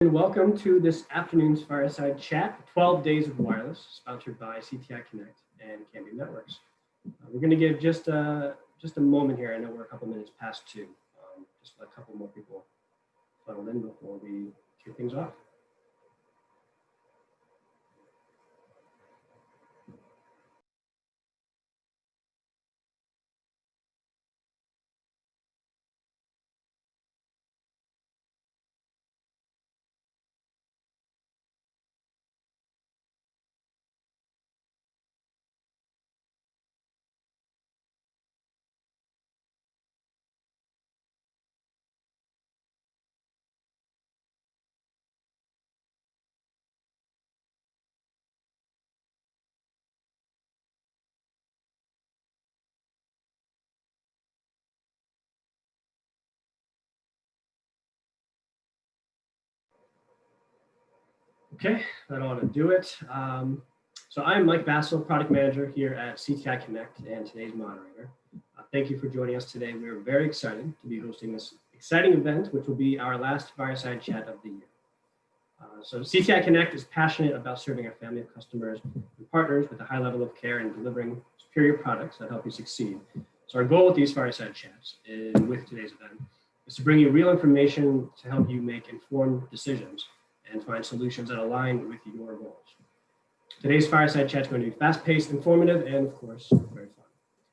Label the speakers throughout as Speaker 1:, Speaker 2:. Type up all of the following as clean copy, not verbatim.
Speaker 1: And welcome to this afternoon's Fireside Chat, 12 Days of Wireless, sponsored by CTIconnect and Cambium Networks. We're going to give just a moment here. I know we're a couple minutes past 2. Just let a couple more people funnel in before we kick things off. Okay, that ought to do it. So I'm Mike Bassel, product manager here at CTIconnect and today's moderator. Thank you for joining us today. We're very excited to be hosting this exciting event, which will be our last Fireside Chat of the year. So CTIconnect is passionate about serving a family of customers and partners with a high level of care and delivering superior products that help you succeed. So our goal with these Fireside Chats and with today's event is to bring you real information to help you make informed decisions and find solutions that align with your goals. Today's Fireside Chat is going to be fast-paced, informative, and of course, very fun.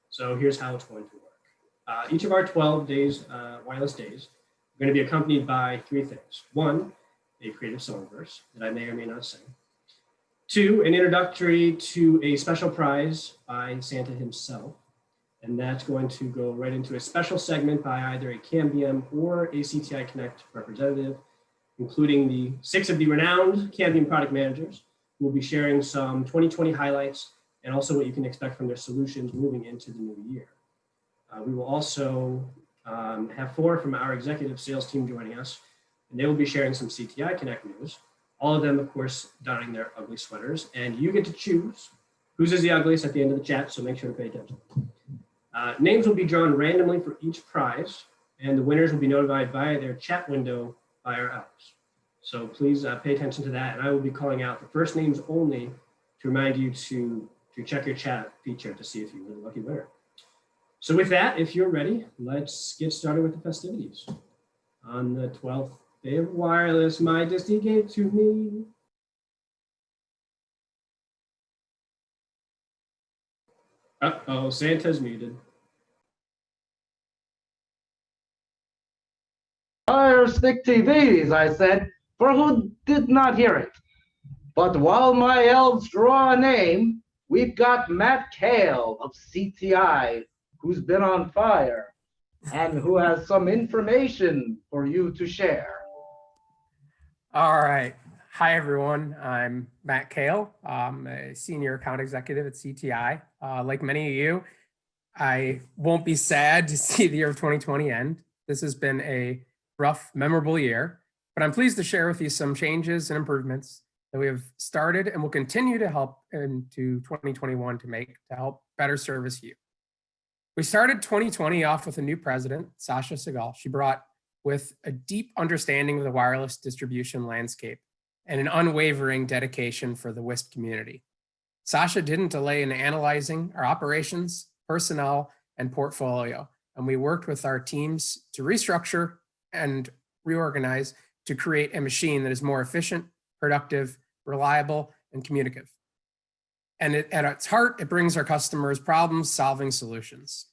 Speaker 1: So here's how it's going to work. Each of our 12 days, wireless days, are going to be accompanied by 3 things. 1, a creative song verse that I may or may not sing. 2, an introductory to a special prize by Santa himself. And that's going to go right into a special segment by either a Cambium or a CTIconnect representative, including the 6 of the renowned Cambium product managers, who will be sharing some 2020 highlights and also what you can expect from their solutions moving into the new year. We will also have 4 from our executive sales team joining us, and they will be sharing some CTIconnect news, all of them, of course, donning their ugly sweaters, and you get to choose whose is the ugliest at the end of the chat, so make sure to pay attention. Names will be drawn randomly for each prize, and the winners will be notified via their chat window by our elves. So please pay attention to that, and I will be calling out the first names only to remind you to check your chat feature to see if you were the lucky winner. So with that, if you're ready, let's get started with the festivities. On the 12th day of wireless, my Disney gave to me. Uh-oh, Santa's muted.
Speaker 2: Fire stick TVs, I said, for who did not hear it. But while my elves draw a name, we've got Matt Kahle of CTI, who's been on fire, and who has some information for you to share.
Speaker 3: All right. Hi, everyone. I'm Matt Kahle. I'm a senior account executive at CTI. Like many of you, I won't be sad to see the year of 2020 end. This has been a rough, memorable year, but I'm pleased to share with you some changes and improvements that we have started and will continue to help into 2021 to help better service you. We started 2020 off with a new president, Sasha Segal. She brought with a deep understanding of the wireless distribution landscape and an unwavering dedication for the WISP community. Sasha didn't delay in analyzing our operations, personnel, and portfolio, and we worked with our teams to restructure and reorganize to create a machine that is more efficient, productive, reliable, and communicative. And at its heart, it brings our customers problem-solving solutions.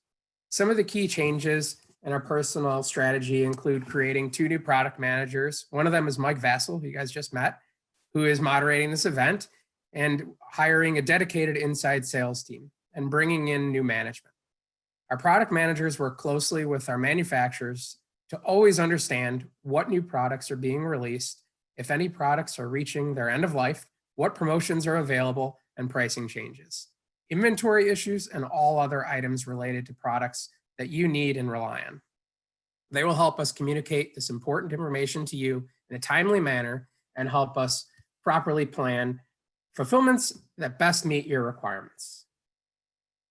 Speaker 3: Some of the key changes in our personnel strategy include creating 2 new product managers. One of them is Mike Bassel, who you guys just met, who is moderating this event, and hiring a dedicated inside sales team and bringing in new management. Our product managers work closely with our manufacturers to always understand what new products are being released, if any products are reaching their end of life, what promotions are available, and pricing changes, inventory issues, and all other items related to products that you need and rely on. They will help us communicate this important information to you in a timely manner and help us properly plan fulfillments that best meet your requirements.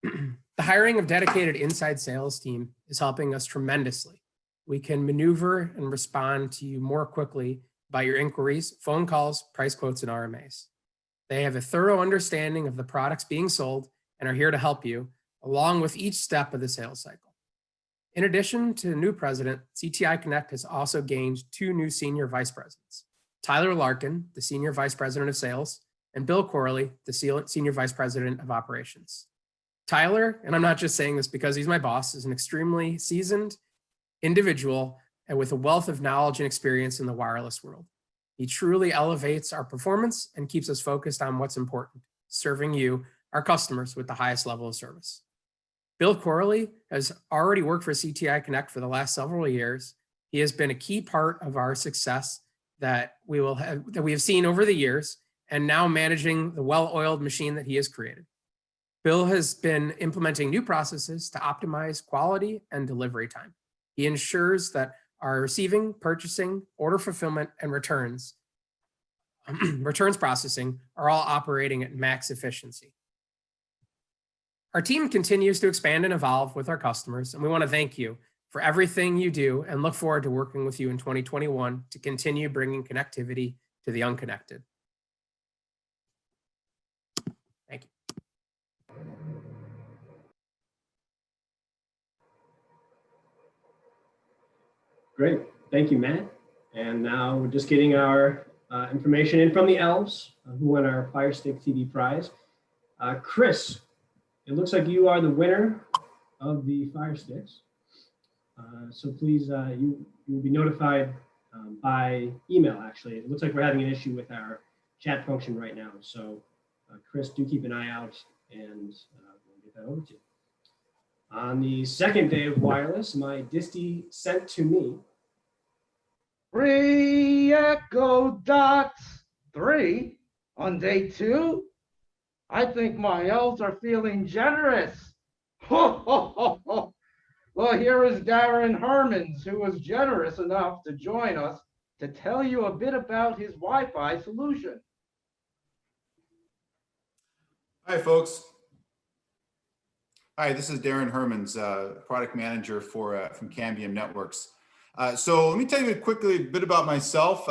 Speaker 3: The hiring of dedicated inside sales team is helping us tremendously. We can maneuver and respond to you more quickly about your inquiries, phone calls, price quotes, and RMAs. They have a thorough understanding of the products being sold and are here to help you along with each step of the sales cycle. In addition to the new president, CTIconnect has also gained 2 new senior vice presidents, Tyler Larkin, the senior vice president of sales, and Bill Corley, the senior vice president of operations. Tyler, and I'm not just saying this because he's my boss, is an extremely seasoned individual and with a wealth of knowledge and experience in the wireless world. He truly elevates our performance and keeps us focused on what's important, serving you, our customers, with the highest level of service. Bill Corley has already worked for CTIconnect for the last several years. He has been a key part of our success that we have seen over the years, and now managing the well-oiled machine that he has created. Bill has been implementing new processes to optimize quality and delivery time. He ensures that our receiving, purchasing, order fulfillment, and returns processing are all operating at max efficiency. Our team continues to expand and evolve with our customers, and we want to thank you for everything you do and look forward to working with you in 2021 to continue bringing connectivity to the unconnected. Thank you.
Speaker 1: Great. Thank you, Matt. And now we're just getting our information in from the elves who won our Fire Stick TV prize. Chris, it looks like you are the winner of the Fire Sticks. So please, you will be notified by email, actually. It looks like we're having an issue with our chat function right now. So Chris, do keep an eye out and we'll get that over to you. On the second day of wireless, my distie sent to me
Speaker 2: 3 echo dots, 3 on day 2. I think my elves are feeling generous. Ho, ho, ho, ho. Well, here is Darren Hermans, who was generous enough to join us to tell you a bit about his Wi-Fi solution.
Speaker 4: Hi, folks. Hi, this is Darren Hermans, product manager from Cambium Networks. So let me tell you quickly a bit about myself.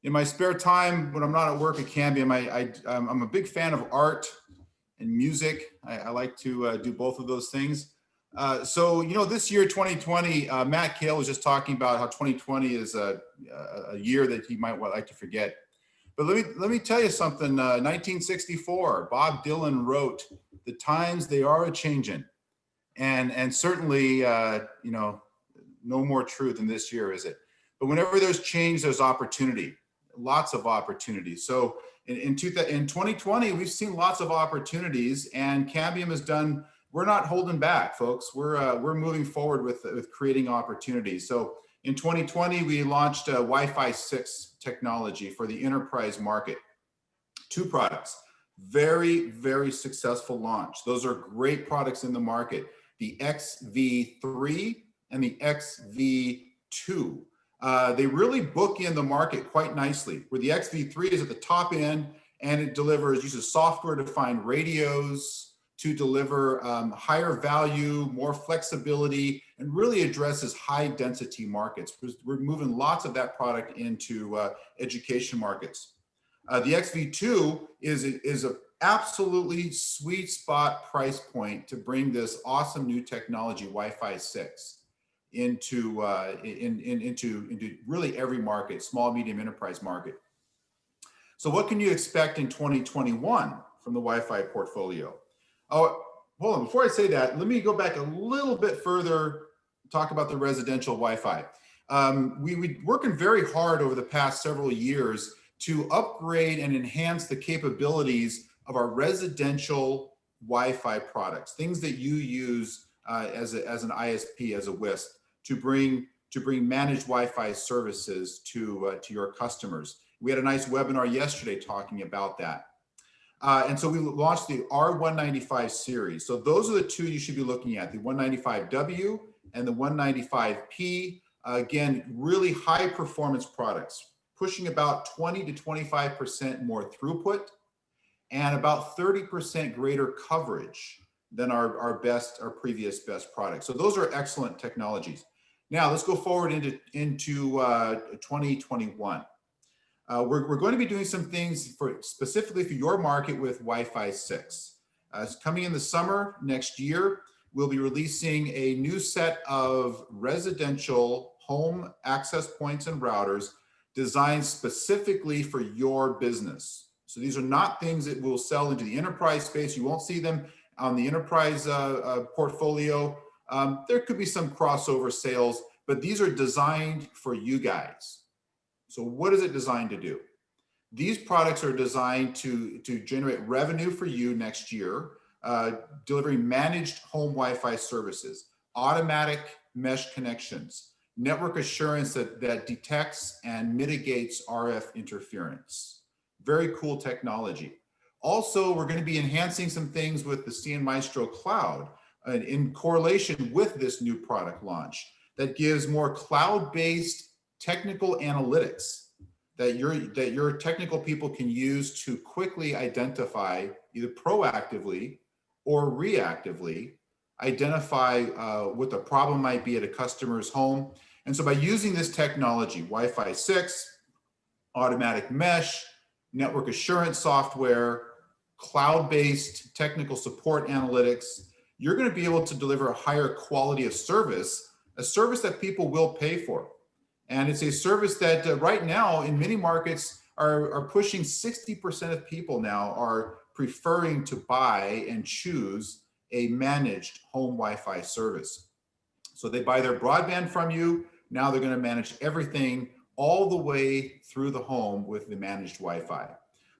Speaker 4: In my spare time, when I'm not at work at Cambium, I'm a big fan of art and music. I like to do both of those things. So, you know, this year, 2020, Matt Kahle was just talking about how 2020 is a year that he might like to forget. But let me tell you something. 1964, Bob Dylan wrote, "The times they are a-changin'," and certainly, you know, no more true than this year, is it? But whenever there's change, there's opportunity, lots of opportunities. So in 2020, we've seen lots of opportunities, and Cambium has done. We're not holding back, folks. We're moving forward with creating opportunities. So in 2020, we launched Wi-Fi 6 technology for the enterprise market. 2 products, very, very successful launch. Those are great products in the market. The XV3 and the XV2. They really book in the market quite nicely, where the XV3 is at the top end and it uses software-defined radios to deliver higher value, more flexibility, and really addresses high density markets. We're moving lots of that product into education markets. The XV2 is a absolutely sweet spot price point to bring this awesome new technology, Wi-Fi 6, into really every market, small, medium enterprise market. So what can you expect in 2021 from the Wi-Fi portfolio? Oh, hold on, before I say that, let me go back a little bit further, talk about the residential Wi-Fi. We've been working very hard over the past several years to upgrade and enhance the capabilities of our residential Wi-Fi products, things that you use as an ISP, as a WISP, to bring managed Wi-Fi services to your customers. We had a nice webinar yesterday talking about that. And so we launched the R195 series. So those are the 2 you should be looking at, the 195W and the 195P. Again, really high performance products, pushing about 20 to 25% more throughput and about 30% greater coverage than our previous best products. So those are excellent technologies. Now let's go forward into 2021. We're going to be doing some things specifically for your market with Wi-Fi 6. Coming in the summer next year, we'll be releasing a new set of residential home access points and routers designed specifically for your business. So these are not things that will sell into the enterprise space. You won't see them on the enterprise portfolio. There could be some crossover sales, but these are designed for you guys. So what is it designed to do? These products are designed to generate revenue for you next year, delivering managed home Wi-Fi services, automatic mesh connections, network assurance that detects and mitigates RF interference. Very cool technology. Also, we're going to be enhancing some things with the CNMaestro Cloud in correlation with this new product launch that gives more cloud-based technical analytics that your technical people can use to quickly identify, either proactively or reactively, identify what the problem might be at a customer's home. And so by using this technology, Wi-Fi 6, automatic mesh, network assurance software, cloud-based technical support analytics, you're going to be able to deliver a higher quality of service, a service that people will pay for. And it's a service that right now in many markets are pushing 60% of people now are preferring to buy and choose a managed home Wi-Fi service. So they buy their broadband from you. Now they're going to manage everything all the way through the home with the managed Wi-Fi.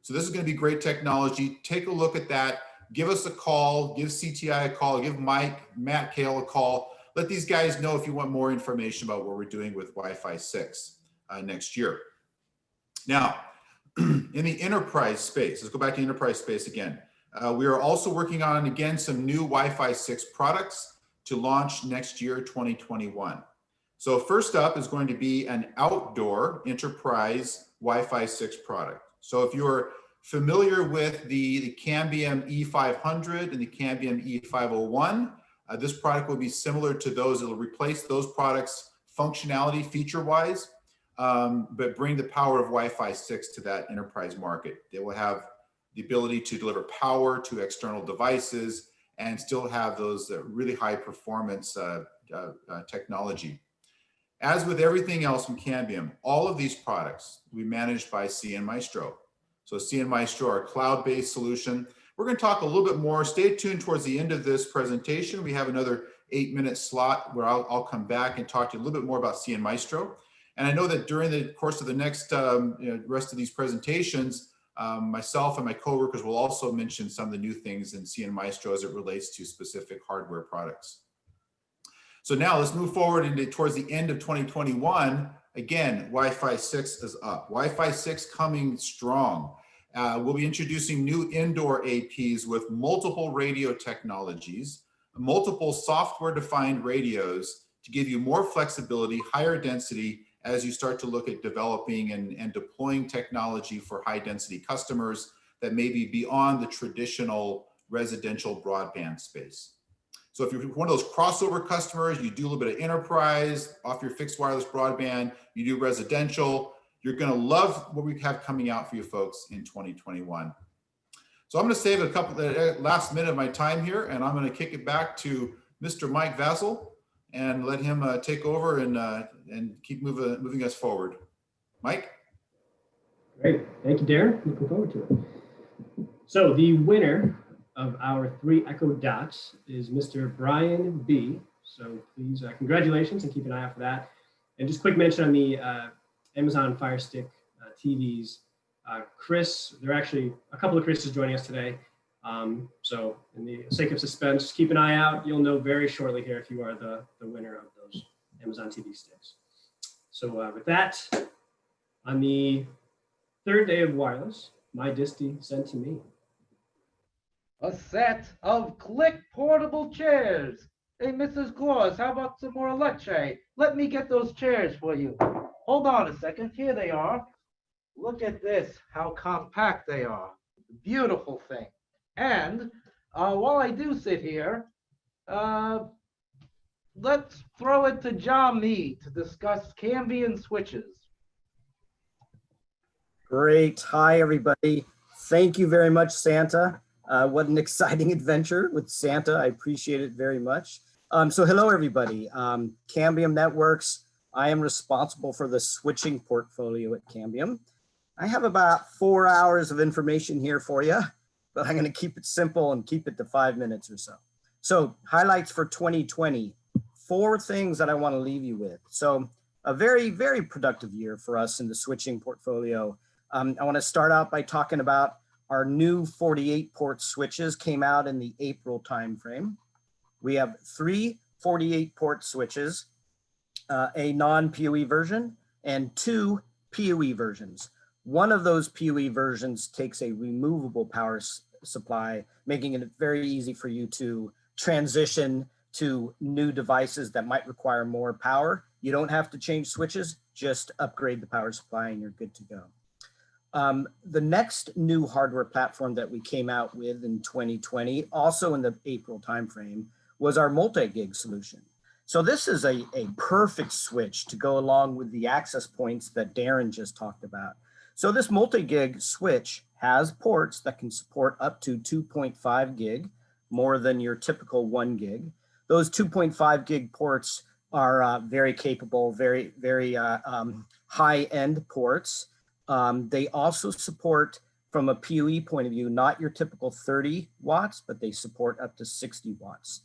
Speaker 4: So this is going to be great technology. Take a look at that. Give us a call, give CTI a call, give Matt Kahle a call. Let these guys know if you want more information about what we're doing with Wi-Fi 6 next year. Now, in the enterprise space, let's go back to enterprise space again. We are also working on, again, some new Wi-Fi 6 products to launch next year, 2021. So first up is going to be an outdoor enterprise Wi-Fi 6 product. So if you're familiar with the Cambium E500 and the Cambium E501, this product will be similar to those. It'll replace those products functionality feature-wise, but bring the power of Wi-Fi 6 to that enterprise market. They will have the ability to deliver power to external devices and still have those really high performance technology. As with everything else from Cambium, all of these products will be managed by CNMaestro. So CNMaestro, our cloud-based solution. We're going to talk a little bit more. Stay tuned towards the end of this presentation. We have another 8-minute slot where I'll come back and talk to you a little bit more about CNMaestro. And I know that during the course of the next rest of these presentations, myself and my coworkers will also mention some of the new things in CNMaestro as it relates to specific hardware products. So now let's move forward into towards the end of 2021. Again, Wi-Fi 6 is up. Wi-Fi 6 coming strong. We'll be introducing new indoor APs with multiple radio technologies, multiple software-defined radios to give you more flexibility, higher density as you start to look at developing and deploying technology for high-density customers that may be beyond the traditional residential broadband space. So if you're one of those crossover customers, you do a little bit of enterprise off your fixed wireless broadband, you do residential, you're going to love what we have coming out for you folks in 2021. So I'm going to save a couple the last minute of my time here, and I'm going to kick it back to Mr. Mike Vassell and let him take over and keep moving us forward. Mike?
Speaker 1: Great. Thank you, Darren. Looking forward to it. So the winner of our 3 Echo Dots is Mr. Brian B. So please, congratulations, and keep an eye out for that. And just quick mention on the Amazon Fire Stick TVs. Chris, there are actually a couple of Chris's joining us today. So in the sake of suspense, keep an eye out. You'll know very shortly here if you are the winner of those Amazon TV sticks. So with that, on the 3rd day of wireless, my distie sent to me
Speaker 2: A set of click portable chairs. Hey, Mrs. Claus, how about some more electric? Let me get those chairs for you. Hold on a second. Here they are. Look at this, how compact they are. Beautiful thing. And while I do sit here, let's throw it to John Mead to discuss Cambium switches.
Speaker 5: Great. Hi, everybody. Thank you very much, Santa. What an exciting adventure with Santa. I appreciate it very much. So hello, everybody. Cambium Networks. I am responsible for the switching portfolio at Cambium. I have about 4 hours of information here for you, but I'm going to keep it simple and keep it to 5 minutes or so. So highlights for 2020, 4 things that I want to leave you with. So a very, very productive year for us in the switching portfolio. I want to start out by talking about our new 48 port switches came out in the April timeframe. We have 3 48 port switches, a non-PoE version and 2 PoE versions. One of those PoE versions takes a removable power supply, making it very easy for you to transition to new devices that might require more power. You don't have to change switches, just upgrade the power supply and you're good to go. The next new hardware platform that we came out with in 2020, also in the April timeframe, was our multi-gig solution. So this is a perfect switch to go along with the access points that Darren just talked about. So this multi-gig switch has ports that can support up to 2.5 gig, more than your typical 1 gig. Those 2.5 gig ports are very capable, very high-end ports. They also support, from a PoE point of view, not your typical 30 watts, but they support up to 60 watts.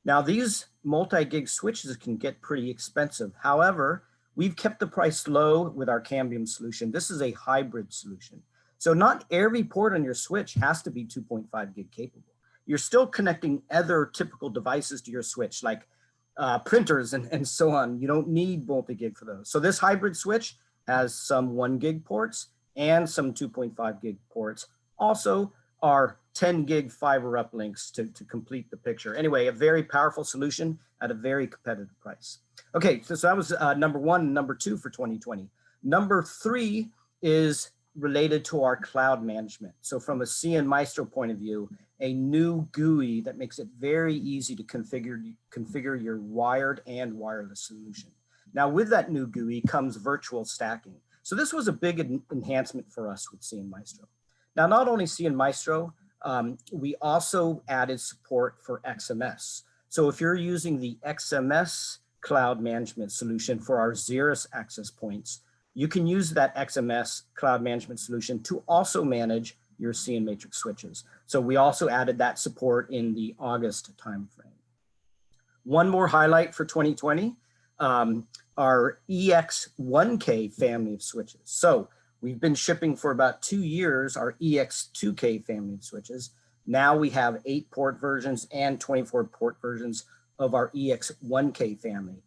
Speaker 5: Now, these multi-gig switches can get pretty expensive. However, we've kept the price low with our Cambium solution. This is a hybrid solution. So not every port on your switch has to be 2.5 gig capable. You're still connecting other typical devices to your switch, like printers and so on. You don't need multi-gig for those. So this hybrid switch has some 1 gig ports and some 2.5 gig ports. Also, our 10 gig fiber uplinks to complete the picture. Anyway, a very powerful solution at a very competitive price. Okay, so that was number 1 and number 2 for 2020. Number 3 is related to our cloud management. So from a CN Maestro point of view, a new GUI that makes it very easy to configure your wired and wireless solution. Now with that new GUI comes virtual stacking. So this was a big enhancement for us with CN Maestro. Now, not only CN Maestro, we also added support for XMS. So if you're using the XMS cloud management solution for our Xeris access points, you can use that XMS cloud management solution to also manage your CN Matrix switches. So we also added that support in the August timeframe. One more highlight for 2020, our EX1K family of switches. So we've been shipping for about 2 years our EX2K family of switches. Now we have 8 port versions and 24 port versions of our EX1K family.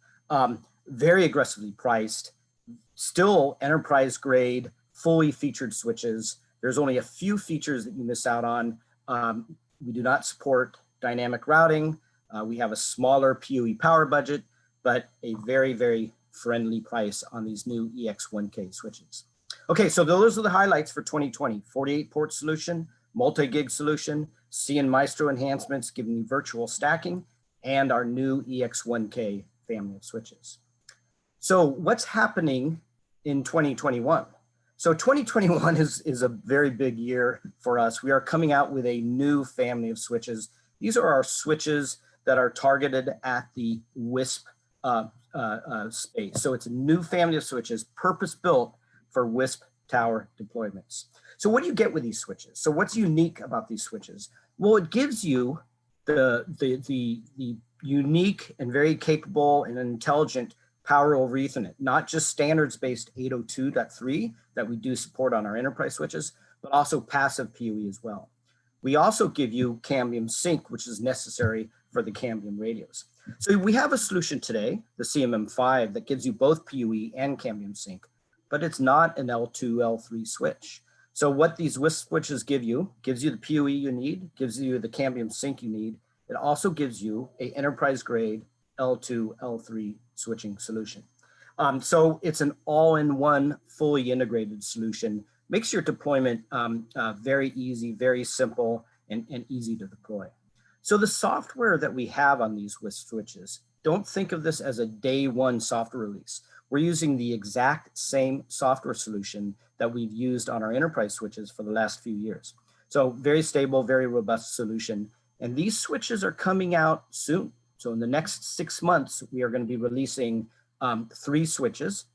Speaker 5: Very aggressively priced, still enterprise grade, fully featured switches. There's only a few features that you miss out on. We do not support dynamic routing. We have a smaller PoE power budget, but a very, very friendly price on these new EX1K switches. Okay, so those are the highlights for 2020. 48 port solution, multi-gig solution, CN Maestro enhancements giving you virtual stacking, and our new EX1K family of switches. So what's happening in 2021? So 2021 is a very big year for us. We are coming out with a new family of switches. These are our switches that are targeted at the WISP space. So it's a new family of switches purpose-built for WISP tower deployments. So what do you get with these switches? So what's unique about these switches? Well, it gives you the unique and very capable and intelligent power over Ethernet, not just standards-based 802.3 that we do support on our enterprise switches, but also passive PoE as well. We also give you Cambium Sync, which is necessary for the Cambium radios. So we have a solution today, the CMM5, that gives you both PoE and Cambium Sync, but it's not an L2, L3 switch. So what these WISP switches gives you the PoE you need, gives you the Cambium Sync you need. It also gives you a enterprise grade L2, L3 switching solution. So it's an all-in-one, fully integrated solution. Makes your deployment very easy, very simple, and easy to deploy. So the software that we have on these WISP switches, don't think of this as a day one software release. we're using the exact same software solution that we've used on our enterprise switches for the last few years. So very stable, very robust solution. And these switches are coming out soon. So in the next 6 months, we are going to be releasing 3 switches.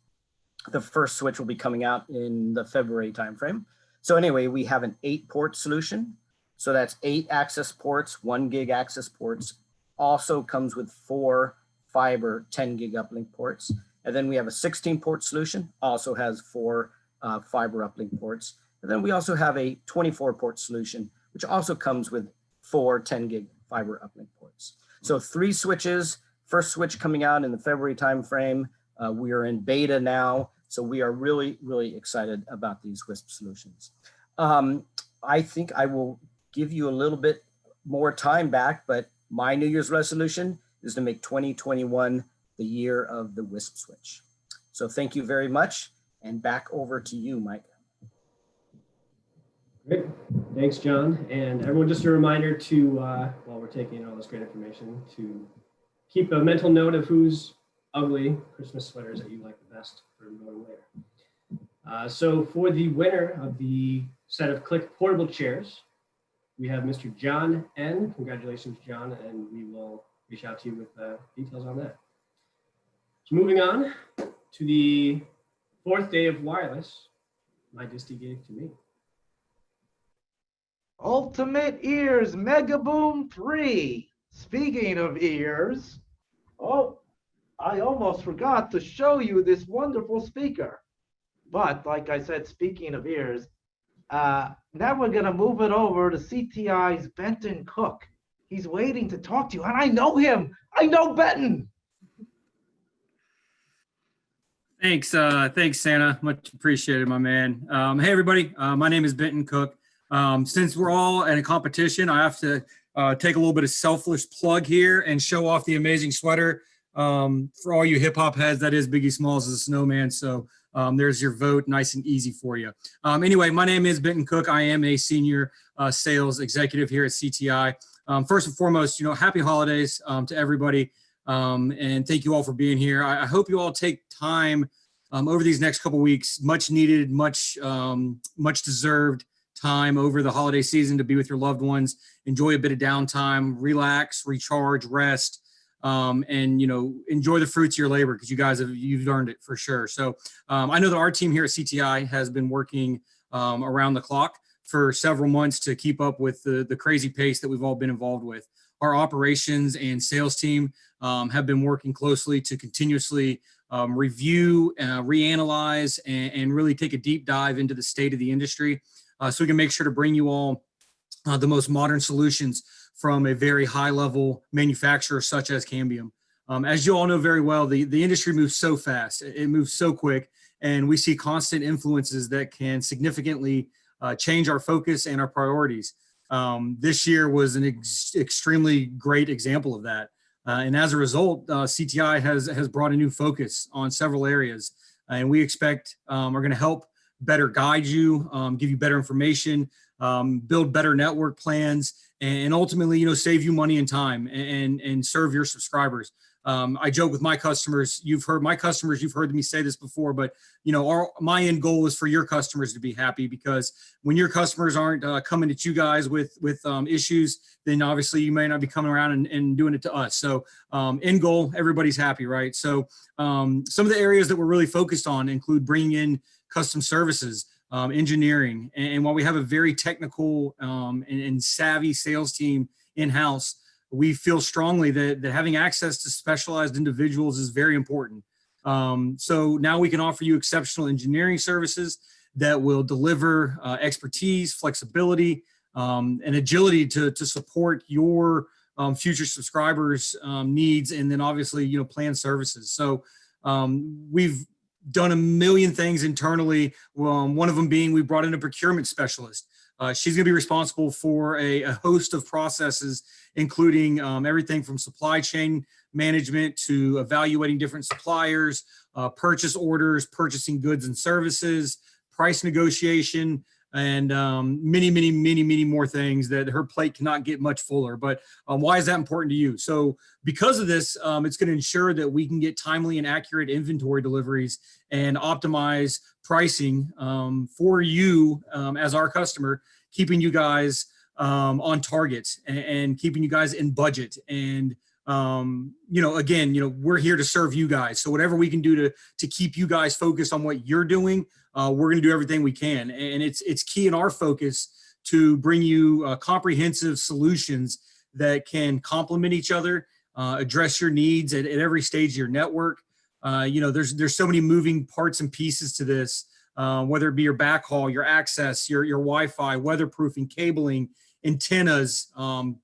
Speaker 5: The first switch will be coming out in the February timeframe. So anyway, we have an 8-port solution. So that's 8 access ports, 1 gig access ports. Also comes with 4 fiber 10 gig uplink ports. And then we have a 16-port solution, also has 4 fiber uplink ports. And then we also have a 24-port solution, which also comes with 4 10 gig fiber uplink ports. So 3 switches, first switch coming out in the February timeframe. We are in beta now, so we are really, really excited about these WISP solutions. I think I will give you a little bit more time back, but my New Year's resolution is to make 2021 the year of the WISP switch. So thank you very much, and back over to you, Mike.
Speaker 1: Great. Thanks, John. And everyone, just a reminder to, while we're taking in all this great information, to keep a mental note of whose ugly Christmas sweaters that you like the best for going later. So for the winner of the set of Click portable chairs, we have Mr. John N. Congratulations, John, and we will reach out to you with details on that. So moving on to the 4th day of wireless, my disty gave to me.
Speaker 2: Ultimate Ears Mega Boom 3. Speaking of ears, oh, I almost forgot to show you this wonderful speaker. But like I said, speaking of ears, now we're gonna move it over to CTI's Benton Cook. He's waiting to talk to you, and I know him. I know Benton.
Speaker 6: Thanks, Santa. Much appreciated, my man. Hey, everybody. My name is Benton Cook. Since we're all in a competition, I have to take a little bit of selfless plug here and show off the amazing sweater. For all you hip hop heads, that is Biggie Smalls as a snowman. So there's your vote, nice and easy for you. Anyway, my name is Benton Cook. I am a senior sales executive here at CTI. First and foremost, happy holidays to everybody. And thank you all for being here. I hope you all take time over these next couple weeks, much needed, much deserved time over the holiday season to be with your loved ones, enjoy a bit of downtime, relax, recharge, rest, and enjoy the fruits of your labor, because you guys you've earned it for sure. So I know that our team here at CTI has been working around the clock for several months to keep up with the crazy pace that we've all been involved with. Our operations and sales team have been working closely to continuously review, reanalyze, and really take a deep dive into the state of the industry, so we can make sure to bring you all the most modern solutions from a very high level manufacturer such as Cambium. As you all know very well, the industry moves so fast, it moves so quick, and we see constant influences that can significantly change our focus and our priorities. This year was an extremely great example of that. And as a result, CTI has brought a new focus on several areas, and we expect are going to help better guide you, give you better information, build better network plans, and ultimately, save you money and time and serve your subscribers. I joke with my customers. You've heard me say this before, but my end goal is for your customers to be happy, because when your customers aren't coming at you guys with issues, then obviously you may not be coming around and doing it to us. So end goal, everybody's happy, right? So some of the areas that we're really focused on include bringing in custom services, engineering, and while we have a very technical and savvy sales team in-house, we feel strongly that having access to specialized individuals is very important. So now we can offer you exceptional engineering services that will deliver expertise, flexibility, and agility to support your future subscribers' needs, and then obviously, planned services. So we've done a million things internally. One of them being we brought in a procurement specialist. She's going to be responsible for a host of processes, including everything from supply chain management to evaluating different suppliers, purchase orders, purchasing goods and services, price negotiation, and many more things that her plate cannot get much fuller. But why is that important to you? So because of this, it's going to ensure that we can get timely and accurate inventory deliveries and optimize pricing for you as our customer, keeping you guys on target and keeping you guys in budget. And again, we're here to serve you guys. So whatever we can do to keep you guys focused on what you're doing, we're going to do everything we can. And it's key in our focus to bring you comprehensive solutions that can complement each other, address your needs at every stage of your network. There's so many moving parts and pieces to this, whether it be your backhaul, your access, your Wi-Fi, weatherproofing, cabling, antennas,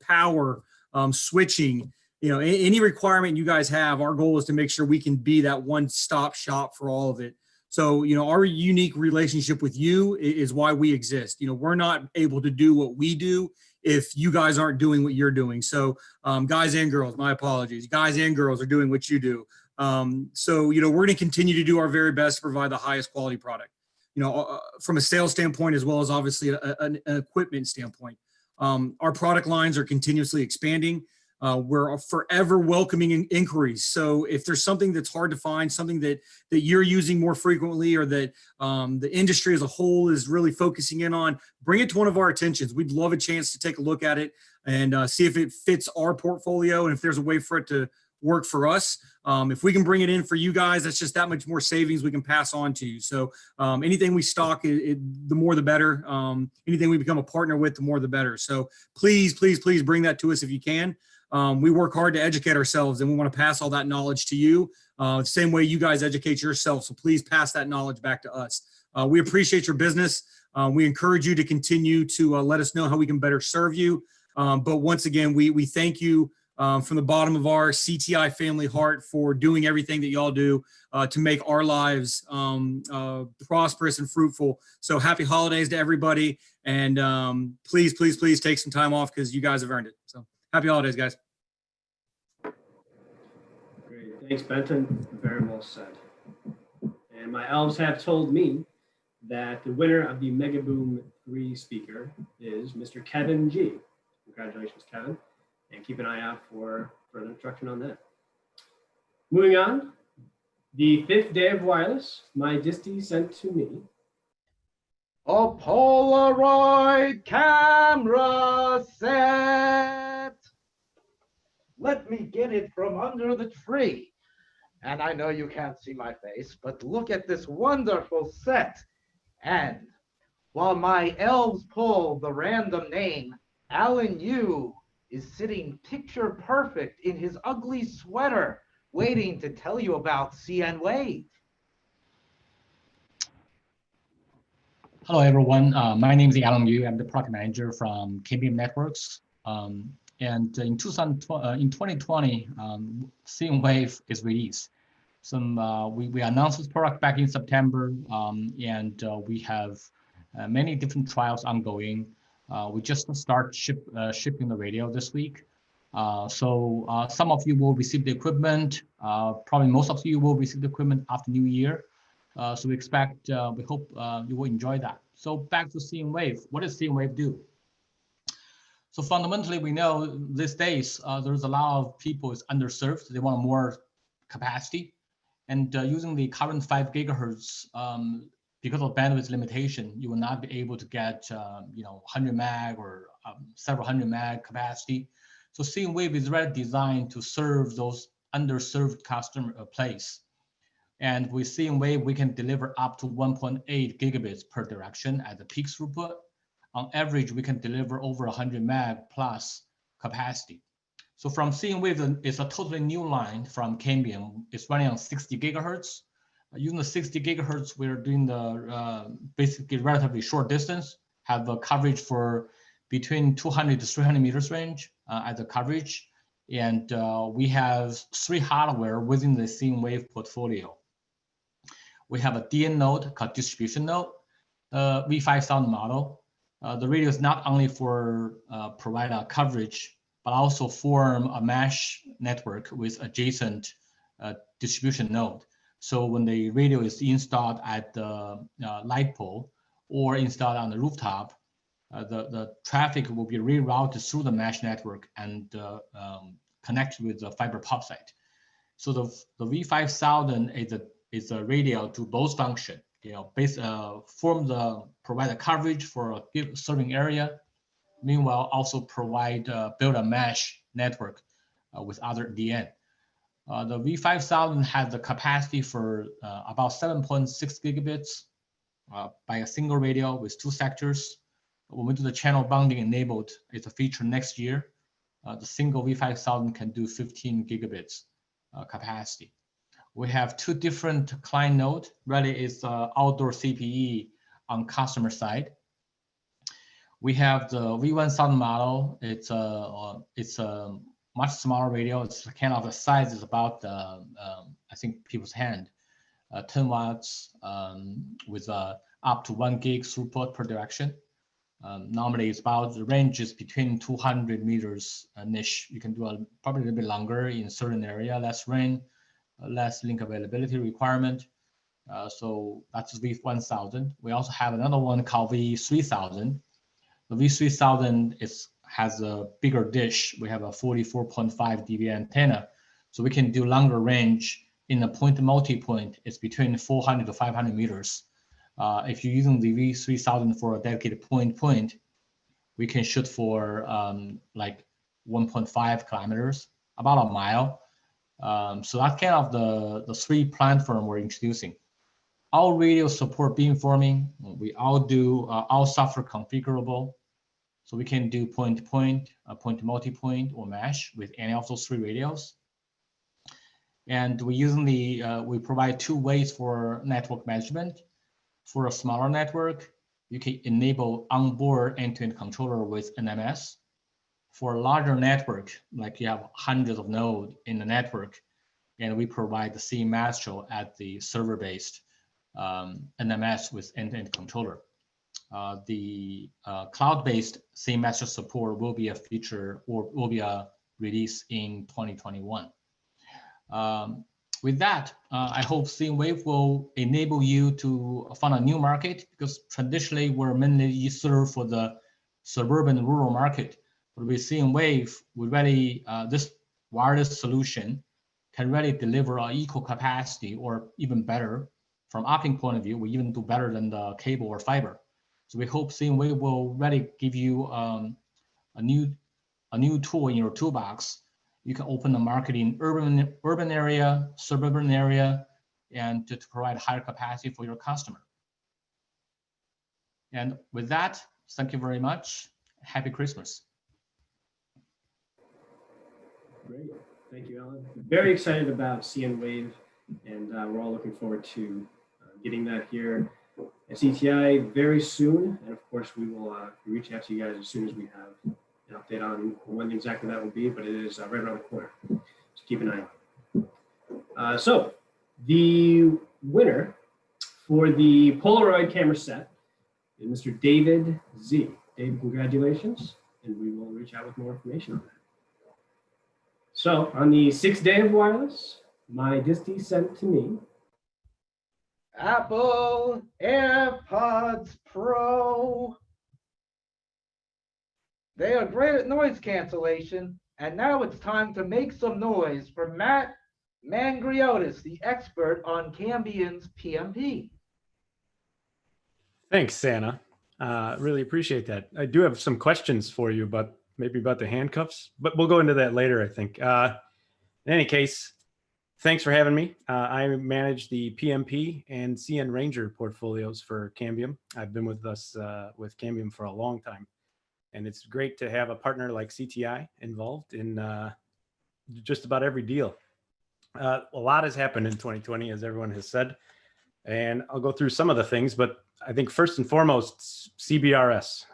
Speaker 6: power, switching. Any requirement you guys have, our goal is to make sure we can be that one-stop shop for all of it. So, our unique relationship with you is why we exist. We're not able to do what we do if you guys aren't doing what you're doing. So, guys and girls, my apologies. Guys and girls are doing what you do. So, we're going to continue to do our very best to provide the highest quality product, from a sales standpoint, as well as obviously an equipment standpoint. Our product lines are continuously expanding. We're forever welcoming inquiries. So if there's something that's hard to find, something that you're using more frequently, or that the industry as a whole is really focusing in on, bring it to one of our attentions. We'd love a chance to take a look at it and see if it fits our portfolio and if there's a way for it to work for us. If we can bring it in for you guys, that's just that much more savings we can pass on to you. So anything we stock, the more the better. Anything we become a partner with, the more the better. So please bring that to us if you can. We work hard to educate ourselves, and we want to pass all that knowledge to you, the same way you guys educate yourselves. So please pass that knowledge back to us. We appreciate your business. We encourage you to continue to let us know how we can better serve you. But once again, we thank you from the bottom of our CTI family heart for doing everything that y'all do to make our lives prosperous and fruitful. So happy holidays to everybody. And please take some time off, because you guys have earned it. So happy holidays, guys.
Speaker 1: Great. Thanks, Benton. Very well said. And my elves have told me that the winner of the Mega Boom 3 speaker is Mr. Kevin G. Congratulations, Kevin. And keep an eye out for further instruction on that. Moving on, the 5th day of wireless, my distie sent to me
Speaker 2: A Polaroid camera set. Let me get it from under the tree. And I know you can't see my face, but look at this wonderful set. And while my elves pull the random name, Alan Yu is sitting picture perfect in his ugly sweater, waiting to tell you about CN Wave.
Speaker 7: Hello, everyone. My name is Alan Yu. I'm the product manager from Cambium Networks. And in 2020, CN Wave is released. We announced this product back in September, and we have many different trials ongoing. We just start shipping the radio this week. So some of you will receive the equipment. Probably most of you will receive the equipment after New Year. So we hope you will enjoy that. So back to CN Wave. What does CN Wave do? So fundamentally, we know these days there's a lot of people is underserved. They want more capacity, and using the current 5 gigahertz, because of bandwidth limitation, you will not be able to get 100 meg or several hundred meg capacity. So CN Wave is really designed to serve those underserved customer place. And with CN Wave, we can deliver up to 1.8 gigabits per direction at the peak throughput. On average, we can deliver over 100 meg plus capacity. So from CN Wave, it's a totally new line from Cambium. It's running on 60 gigahertz. Using the 60 gigahertz, we're doing the basically relatively short distance, have a coverage for between 200 to 300 meters range as a coverage. And we have 3 hardware within the CN Wave portfolio. We have a DN node called distribution node, V5000 model. The radio is not only for provide a coverage, but also form a mesh network with adjacent distribution node. So when the radio is installed at the light pole, or installed on the rooftop, the traffic will be rerouted through the mesh network and connect with the fiber pop site. So the V5000 is a radio to both function. Provide a coverage for a given serving area. Meanwhile, also build a mesh network with other DN. The V5000 has the capacity for about 7.6 gigabits by a single radio with 2 sectors. When we do the channel bonding enabled, it's a feature next year. The single V5000 can do 15 gigabits capacity. We have 2 different client nodes. Really, it's outdoor CPE on customer side. We have the V1000 model. It's a much smaller radio. It's kind of the size is about I think people's hand, 10 watts with up to 1 gig throughput per direction. Normally, it's about the range is between 200 meters niche. You can do probably a little bit longer in certain area, less rain, less link availability requirement. So that's V1000. We also have another one called V3000. The V3000 has a bigger dish. We have a 44.5 dB antenna, so we can do longer range in a point multi-point. It's between 400 to 500 meters. If you're using the V3000 for a dedicated point, we can shoot for like 1.5 kilometers, about a mile. So that's kind of the 3 platform we're introducing. All radios support beamforming. We all do all software configurable. So we can do point-to-point, point-to-multi-point, or mesh with any of those 3 radios. And we provide 2 ways for network management. For a smaller network, you can enable onboard end-to-end controller with NMS. For a larger network, like you have hundreds of nodes in the network, and we provide the CMaster at the server-based NMS with end-to-end controller. The cloud-based CMaster support will be a feature or will be a release in 2021. With that, I hope CMWave will enable you to find a new market, because traditionally we're mainly served for the suburban rural market. But with CMWave, this wireless solution can really deliver an equal capacity or even better. From uplink point of view, we even do better than the cable or fiber. So we hope CMWave will really give you a new tool in your toolbox. You can open the market in urban area, suburban area, and to provide higher capacity for your customer. And with that, thank you very much. Happy Christmas.
Speaker 1: Great. Thank you, Alan. Very excited about CNWave, and we're all looking forward to getting that here at CTI very soon. And of course, we will reach out to you guys as soon as we have an update on when exactly that will be, but it is right around the corner. So keep an eye on it. So the winner for the Polaroid camera set is Mr. David Z. David, congratulations, and we will reach out with more information on that. So on the 6th day of wireless, my distie sent to me
Speaker 2: Apple AirPods Pro. They are great at noise cancellation, and now it's time to make some noise for Matt Mangriotis, the expert on Cambium's PMP.
Speaker 8: Thanks, Santa. Really appreciate that. I do have some questions for you, but maybe about the handcuffs, but we'll go into that later, I think. In any case, thanks for having me. I manage the PMP and CN Ranger portfolios for Cambium. I've been with us with Cambium for a long time, and it's great to have a partner like CTI involved in just about every deal. A lot has happened in 2020, as everyone has said, and I'll go through some of the things, but I think first and foremost, CBRS.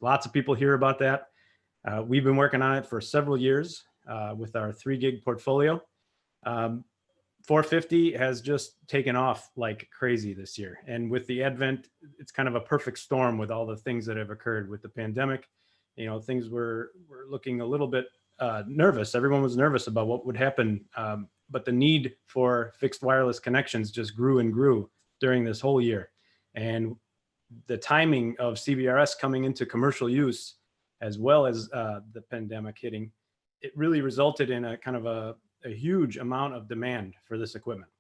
Speaker 8: Lots of people hear about that. We've been working on it for several years with our 3 gig portfolio. 450 has just taken off like crazy this year. And with the advent, it's kind of a perfect storm with all the things that have occurred with the pandemic. You know, things were looking a little bit nervous. Everyone was nervous about what would happen. But the need for fixed wireless connections just grew and grew during this whole year. And the timing of CBRS coming into commercial use, as well as the pandemic hitting, it really resulted in a kind of a huge amount of demand for this equipment.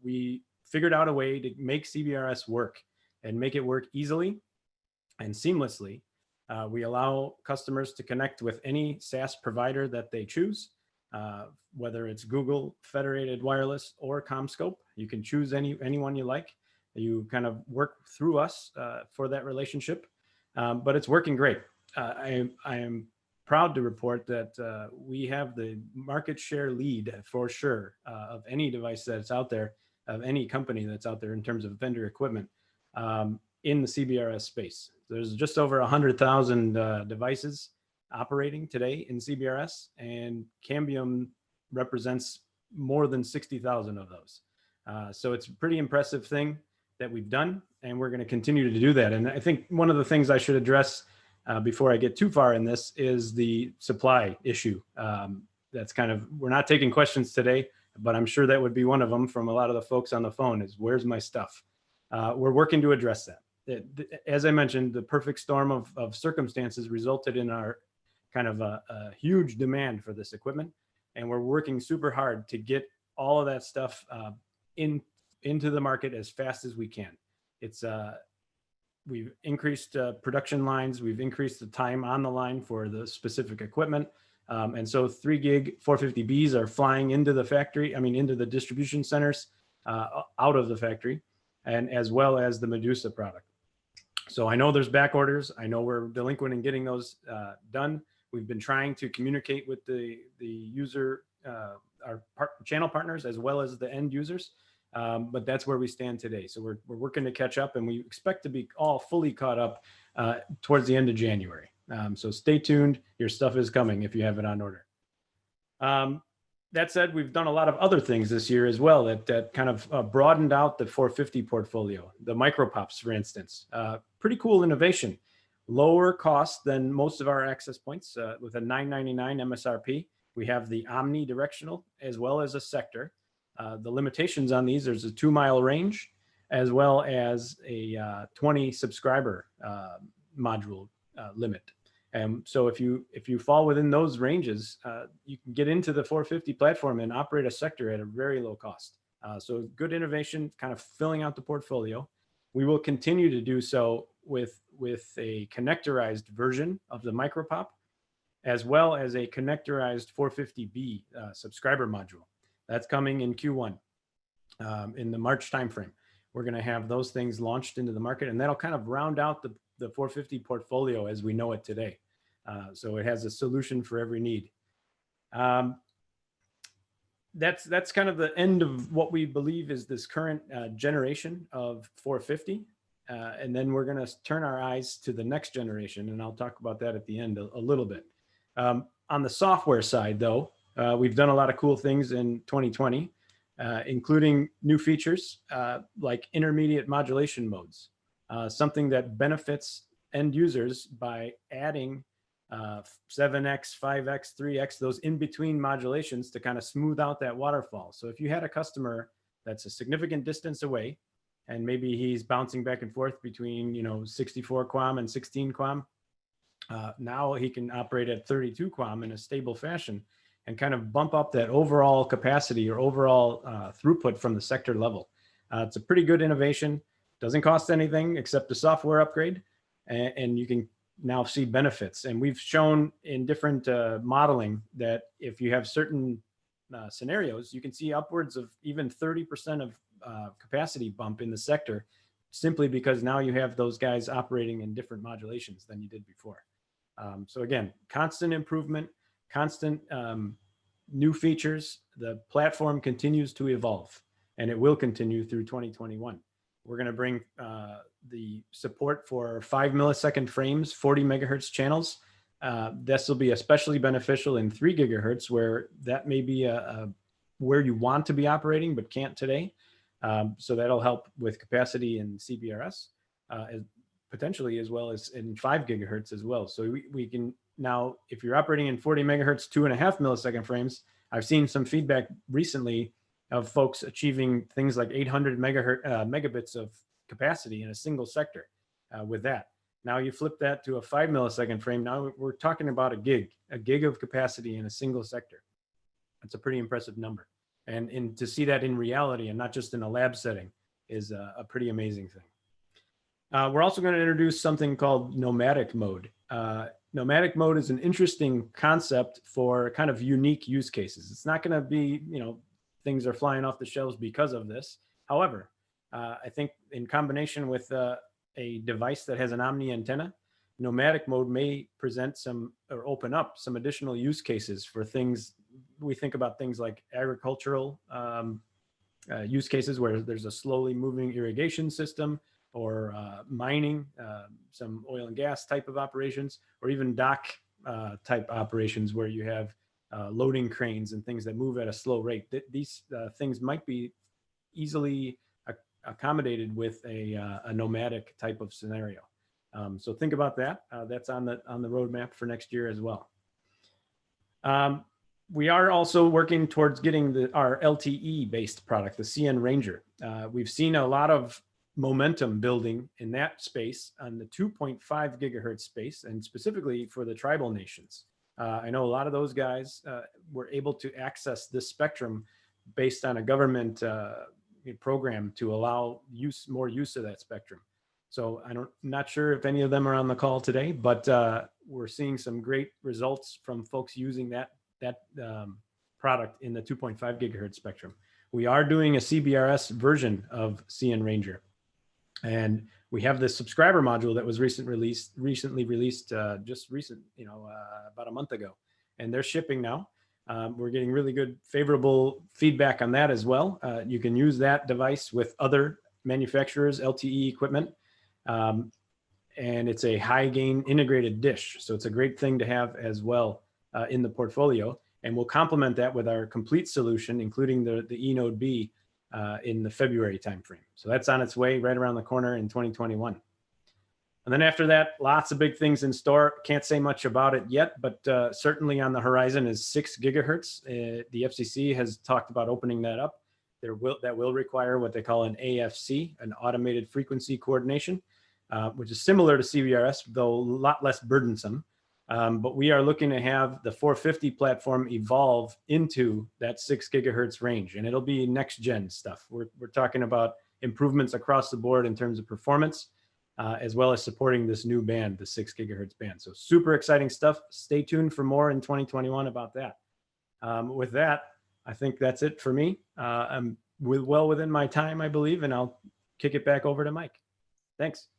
Speaker 8: We figured out a way to make CBRS work and make it work easily and seamlessly. We allow customers to connect with any SaaS provider that they choose, whether it's Google, Federated Wireless, or CommScope. You can choose anyone you like. You kind of work through us for that relationship, but it's working great. I am proud to report that we have the market share lead for sure of any device that's out there, of any company that's out there in terms of vendor equipment in the CBRS space. There's just over 100,000 devices operating today in CBRS, and Cambium represents more than 60,000 of those. So it's a pretty impressive thing that we've done, and we're going to continue to do that. And I think one of the things I should address before I get too far in this is the supply issue. That's kind of, we're not taking questions today, but I'm sure that would be one of them from a lot of the folks on the phone is, where's my stuff? We're working to address that. As I mentioned, the perfect storm of circumstances resulted in our kind of a huge demand for this equipment. And we're working super hard to get all of that stuff into the market as fast as we can. It's we've increased production lines. We've increased the time on the line for the specific equipment. And so 3 gig 450Bs are flying into the factory, into the distribution centers out of the factory, and as well as the Medusa product. So I know there's back orders. I know we're delinquent in getting those done. We've been trying to communicate with the user, our channel partners, as well as the end users. But that's where we stand today. So we're working to catch up, and we expect to be all fully caught up towards the end of January. So stay tuned. Your stuff is coming if you have it on order. That said, we've done a lot of other things this year as well that kind of broadened out the 450 portfolio. The micropops, for instance, pretty cool innovation. Lower cost than most of our access points with a $9.99 MSRP. We have the omnidirectional as well as a sector. The limitations on these, there's a 2-mile range, as well as a 20 subscriber module limit. And so if you fall within those ranges, you can get into the 450 platform and operate a sector at a very low cost. So good innovation, kind of filling out the portfolio. We will continue to do so with a connectorized version of the micropop, as well as a connectorized 450B subscriber module. That's coming in Q1 in the March timeframe. We're going to have those things launched into the market, and that'll kind of round out the 450 portfolio as we know it today. So it has a solution for every need. That's kind of the end of what we believe is this current generation of 450. And then we're going to turn our eyes to the next generation, and I'll talk about that at the end a little bit. On the software side, though, we've done a lot of cool things in 2020, including new features like intermediate modulation modes, something that benefits end users by adding 7x, 5x, 3x, those in-between modulations to kind of smooth out that waterfall. So if you had a customer that's a significant distance away, and maybe he's bouncing back and forth between 64 QAM and 16 QAM, now he can operate at 32 QAM in a stable fashion and kind of bump up that overall capacity or overall throughput from the sector level. It's a pretty good innovation. Doesn't cost anything except a software upgrade, and you can now see benefits. And we've shown in different modeling that if you have certain scenarios, you can see upwards of even 30% of capacity bump in the sector, simply because now you have those guys operating in different modulations than you did before. So again, constant improvement, constant new features. The platform continues to evolve, and it will continue through 2021. We're going to bring the support for 5 millisecond frames, 40 megahertz channels. This will be especially beneficial in 3 gigahertz, where that may be where you want to be operating but can't today. So that'll help with capacity in CBRS, potentially, as well as in 5 gigahertz as well. So we can now, if you're operating in 40 megahertz, 2.5 millisecond frames, I've seen some feedback recently of folks achieving things like 800 megabits of capacity in a single sector. with that. Now you flip that to a 5 millisecond frame. Now we're talking about a gig of capacity in a single sector. That's a pretty impressive number. And to see that in reality and not just in a lab setting is a pretty amazing thing. We're also going to introduce something called nomadic mode. Nomadic mode is an interesting concept for kind of unique use cases. It's not going to be, things are flying off the shelves because of this. However, I think in combination with a device that has an omni antenna, nomadic mode may present some or open up some additional use cases for things. We think about things like agricultural use cases where there's a slowly moving irrigation system, or mining, some oil and gas type of operations, or even dock type operations where you have loading cranes and things that move at a slow rate. These things might be easily accommodated with a nomadic type of scenario. So think about that. That's on the roadmap for next year as well. We are also working towards getting our LTE based product, the CN Ranger. We've seen a lot of momentum building in that space on the 2.5 gigahertz space, and specifically for the tribal nations. I know a lot of those guys were able to access this spectrum based on a government program to allow more use of that spectrum. So I'm not sure if any of them are on the call today, but we're seeing some great results from folks using that product in the 2.5 gigahertz spectrum. We are doing a CBRS version of CN Ranger. And we have this subscriber module that was recently released about a month ago, and they're shipping now. We're getting really good, favorable feedback on that as well. You can use that device with other manufacturers' LTE equipment, and it's a high gain integrated dish. So it's a great thing to have as well in the portfolio. And we'll complement that with our complete solution, including the eNode B, in the February timeframe. So that's on its way right around the corner in 2021. And then after that, lots of big things in store. Can't say much about it yet, but certainly on the horizon is 6 gigahertz. The FCC has talked about opening that up. That will require what they call an AFC, an automated frequency coordination, which is similar to CBRS, though a lot less burdensome. But we are looking to have the 450 platform evolve into that 6 gigahertz range, and it'll be next gen stuff. We're talking about improvements across the board in terms of performance, as well as supporting this new band, the 6 gigahertz band. So super exciting stuff. Stay tuned for more in 2021 about that. With that, I think that's it for me. I'm well within my time, I believe, and I'll kick it back over to Mike. Thanks.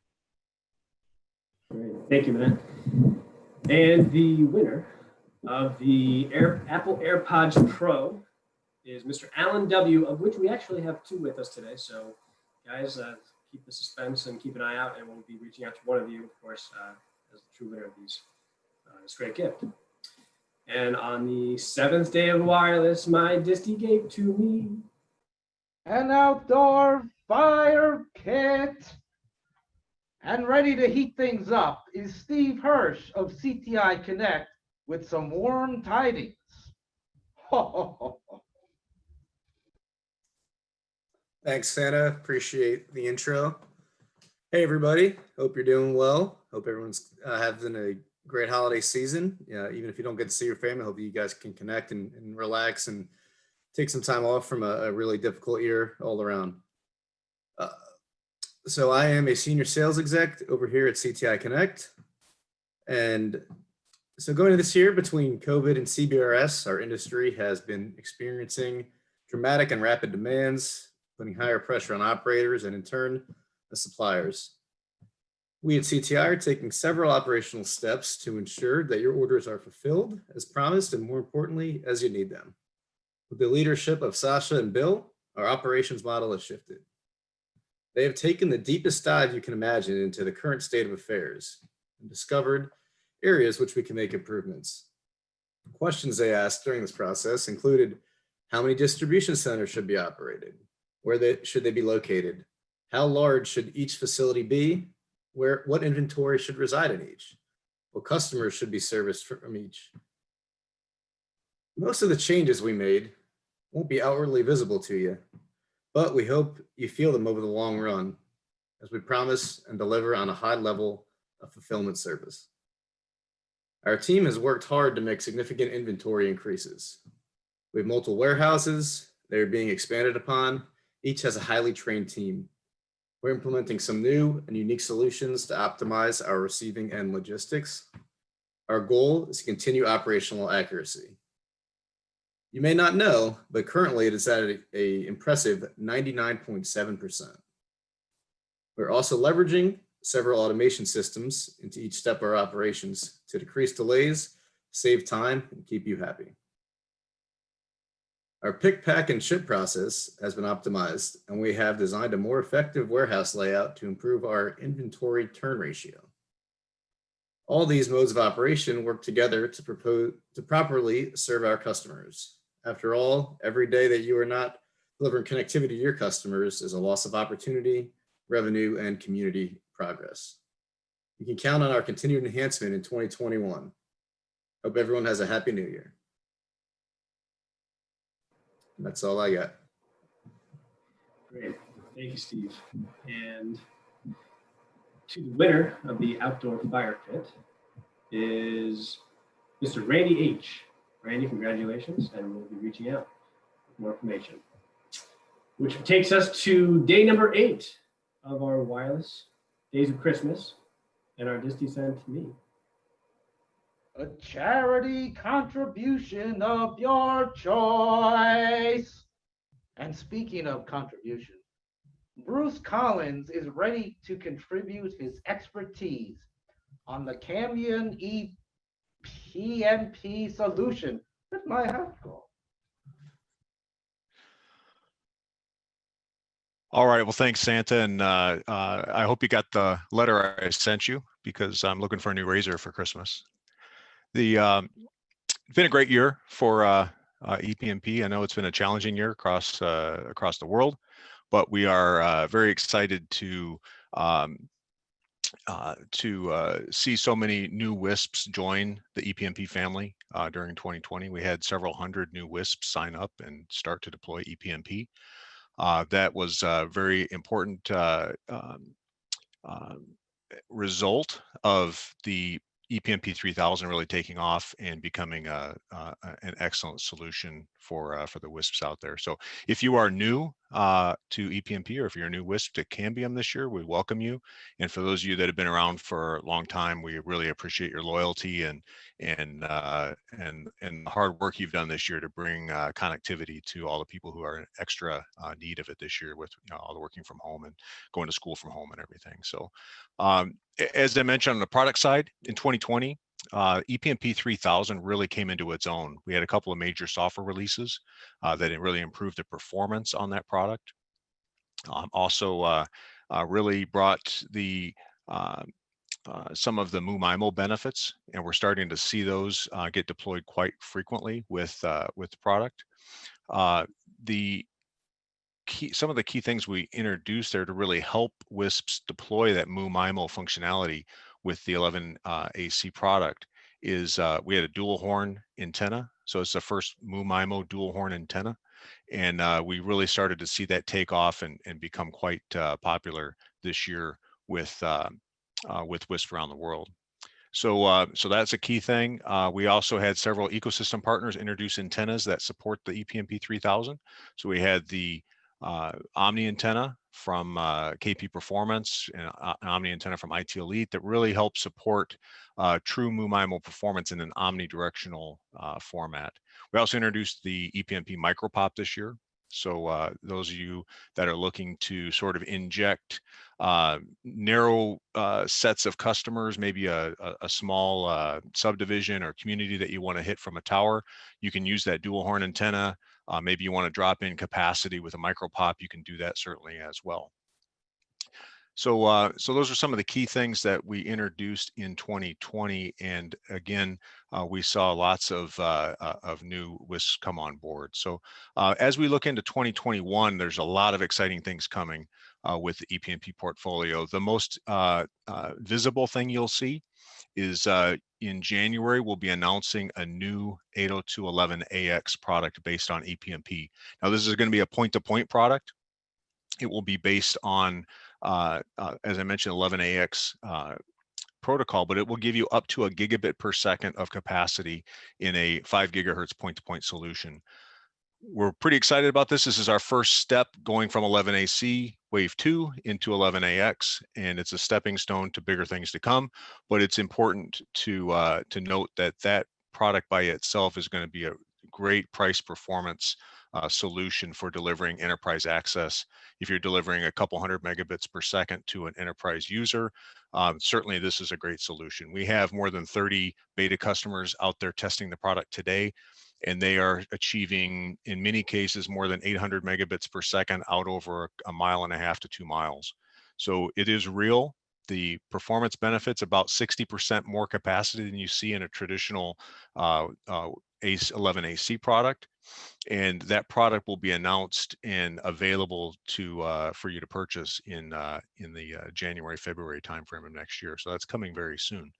Speaker 1: Great. Thank you, Matt. And the winner of the Apple AirPods Pro is Mr. Alan W., of which we actually have 2 with us today. So guys, keep the suspense and keep an eye out, and we'll be reaching out to one of you, of course, as the true winner of this great gift. And on the 7th day of wireless, my disty gave to me
Speaker 2: an outdoor fire pit. And ready to heat things up is Steve Hirsch of CTIconnect with some warm tidings.
Speaker 9: Thanks, Santa. Appreciate the intro. Hey, everybody. Hope you're doing well. Hope everyone's having a great holiday season. Even if you don't get to see your family, hope you guys can connect and relax and take some time off from a really difficult year all around. So I am a senior sales exec over here at CTIconnect. And so going into this year, between COVID and CBRS, our industry has been experiencing dramatic and rapid demands, putting higher pressure on operators and in turn, the suppliers. We at CTI are taking several operational steps to ensure that your orders are fulfilled as promised and more importantly, as you need them. With the leadership of Sasha and Bill, our operations model has shifted. They have taken the deepest dive you can imagine into the current state of affairs and discovered areas which we can make improvements. Questions they asked during this process included how many distribution centers should be operated, should they be located, how large should each facility be, what inventory should reside in each, what customers should be serviced from each. Most of the changes we made won't be outwardly visible to you, but we hope you feel them over the long run. as we promise and deliver on a high level of fulfillment service. Our team has worked hard to make significant inventory increases. We have multiple warehouses. They're being expanded upon. Each has a highly trained team. We're implementing some new and unique solutions to optimize our receiving and logistics. Our goal is to continue operational accuracy. You may not know, but currently it is at an impressive 99.7%. We're also leveraging several automation systems into each step of our operations to decrease delays, save time, and keep you happy. Our pick, pack, and ship process has been optimized, and we have designed a more effective warehouse layout to improve our inventory turn ratio. All these modes of operation work together to properly serve our customers. After all, every day that you are not delivering connectivity to your customers is a loss of opportunity, revenue, and community progress. You can count on our continued enhancement in 2021. Hope everyone has a happy new year. And that's all I got.
Speaker 1: Great. Thank you, Steve. And to the winner of the outdoor fire pit is Mr. Randy H. Randy, congratulations, and we'll be reaching out with more information. Which takes us to day number 8 of our wireless Days of Christmas and our Disney sent to me.
Speaker 2: A charity contribution of your choice. And speaking of contribution, Bruce Collins is ready to contribute his expertise on the Cambium EPMP solution with my help goal.
Speaker 10: All right, well, thanks, Santa, and I hope you got the letter I sent you because I'm looking for a new razor for Christmas. It's been a great year for EPMP. I know it's been a challenging year across the world, but we are very excited to see so many new WISPs join the EPMP family during 2020. We had several hundred new WISPs sign up and start to deploy EPMP. That was a very important result of the EPMP 3000 really taking off and becoming an excellent solution for the WISPs out there. So if you are new to EPMP, or if you're a new WISP to Cambium this year, we welcome you. And for those of you that have been around for a long time, we really appreciate your loyalty and the hard work you've done this year to bring connectivity to all the people who are in extra need of it this year with all the working from home and going to school from home and everything. So as I mentioned on the product side, in 2020, EPMP 3000 really came into its own. We had a couple of major software releases that really improved the performance on that product. Also really brought the some of the MU-MIMO benefits, and we're starting to see those get deployed quite frequently with the product. Some of the key things we introduced there to really help WISPs deploy that MU-MIMO functionality with the 11 AC product is we had a dual horn antenna. So it's the first MU-MIMO dual horn antenna. And we really started to see that take off and become quite popular this year with WISP around the world. So that's a key thing. We also had several ecosystem partners introduce antennas that support the EPMP 3000. So we had the Omni antenna from KP Performance and an Omni antenna from IT Elite that really help support true MU-MIMO performance in an omnidirectional format. We also introduced the EPMP MicroPop this year. So those of you that are looking to sort of inject narrow sets of customers, maybe a small subdivision or community that you want to hit from a tower, you can use that dual horn antenna. Maybe you want to drop in capacity with a MicroPop, you can do that certainly as well. So those are some of the key things that we introduced in 2020, and again, we saw lots of new WISPs come on board. So as we look into 2021, there's a lot of exciting things coming with the EPMP portfolio. The most visible thing you'll see is in January, we'll be announcing a new 802.11ax product based on EPMP. Now, this is going to be a point-to-point product. It will be based on as I mentioned, 11AX protocol, but it will give you up to a gigabit per second of capacity in a 5 gigahertz point-to-point solution. We're pretty excited about this. This is our first step going from 11AC Wave 2 into 11AX, and it's a stepping stone to bigger things to come. But it's important to note that that product by itself is going to be a great price performance solution for delivering enterprise access. If you're delivering a couple hundred megabits per second to an enterprise user, certainly this is a great solution. We have more than 30 beta customers out there testing the product today, and they are achieving, in many cases, more than 800 megabits per second out over a mile and a half to 2 miles. So it is real. The performance benefits about 60% more capacity than you see in a traditional 11AC product. And that product will be announced and available to for you to purchase in the January, February timeframe of next year. So that's coming very soon.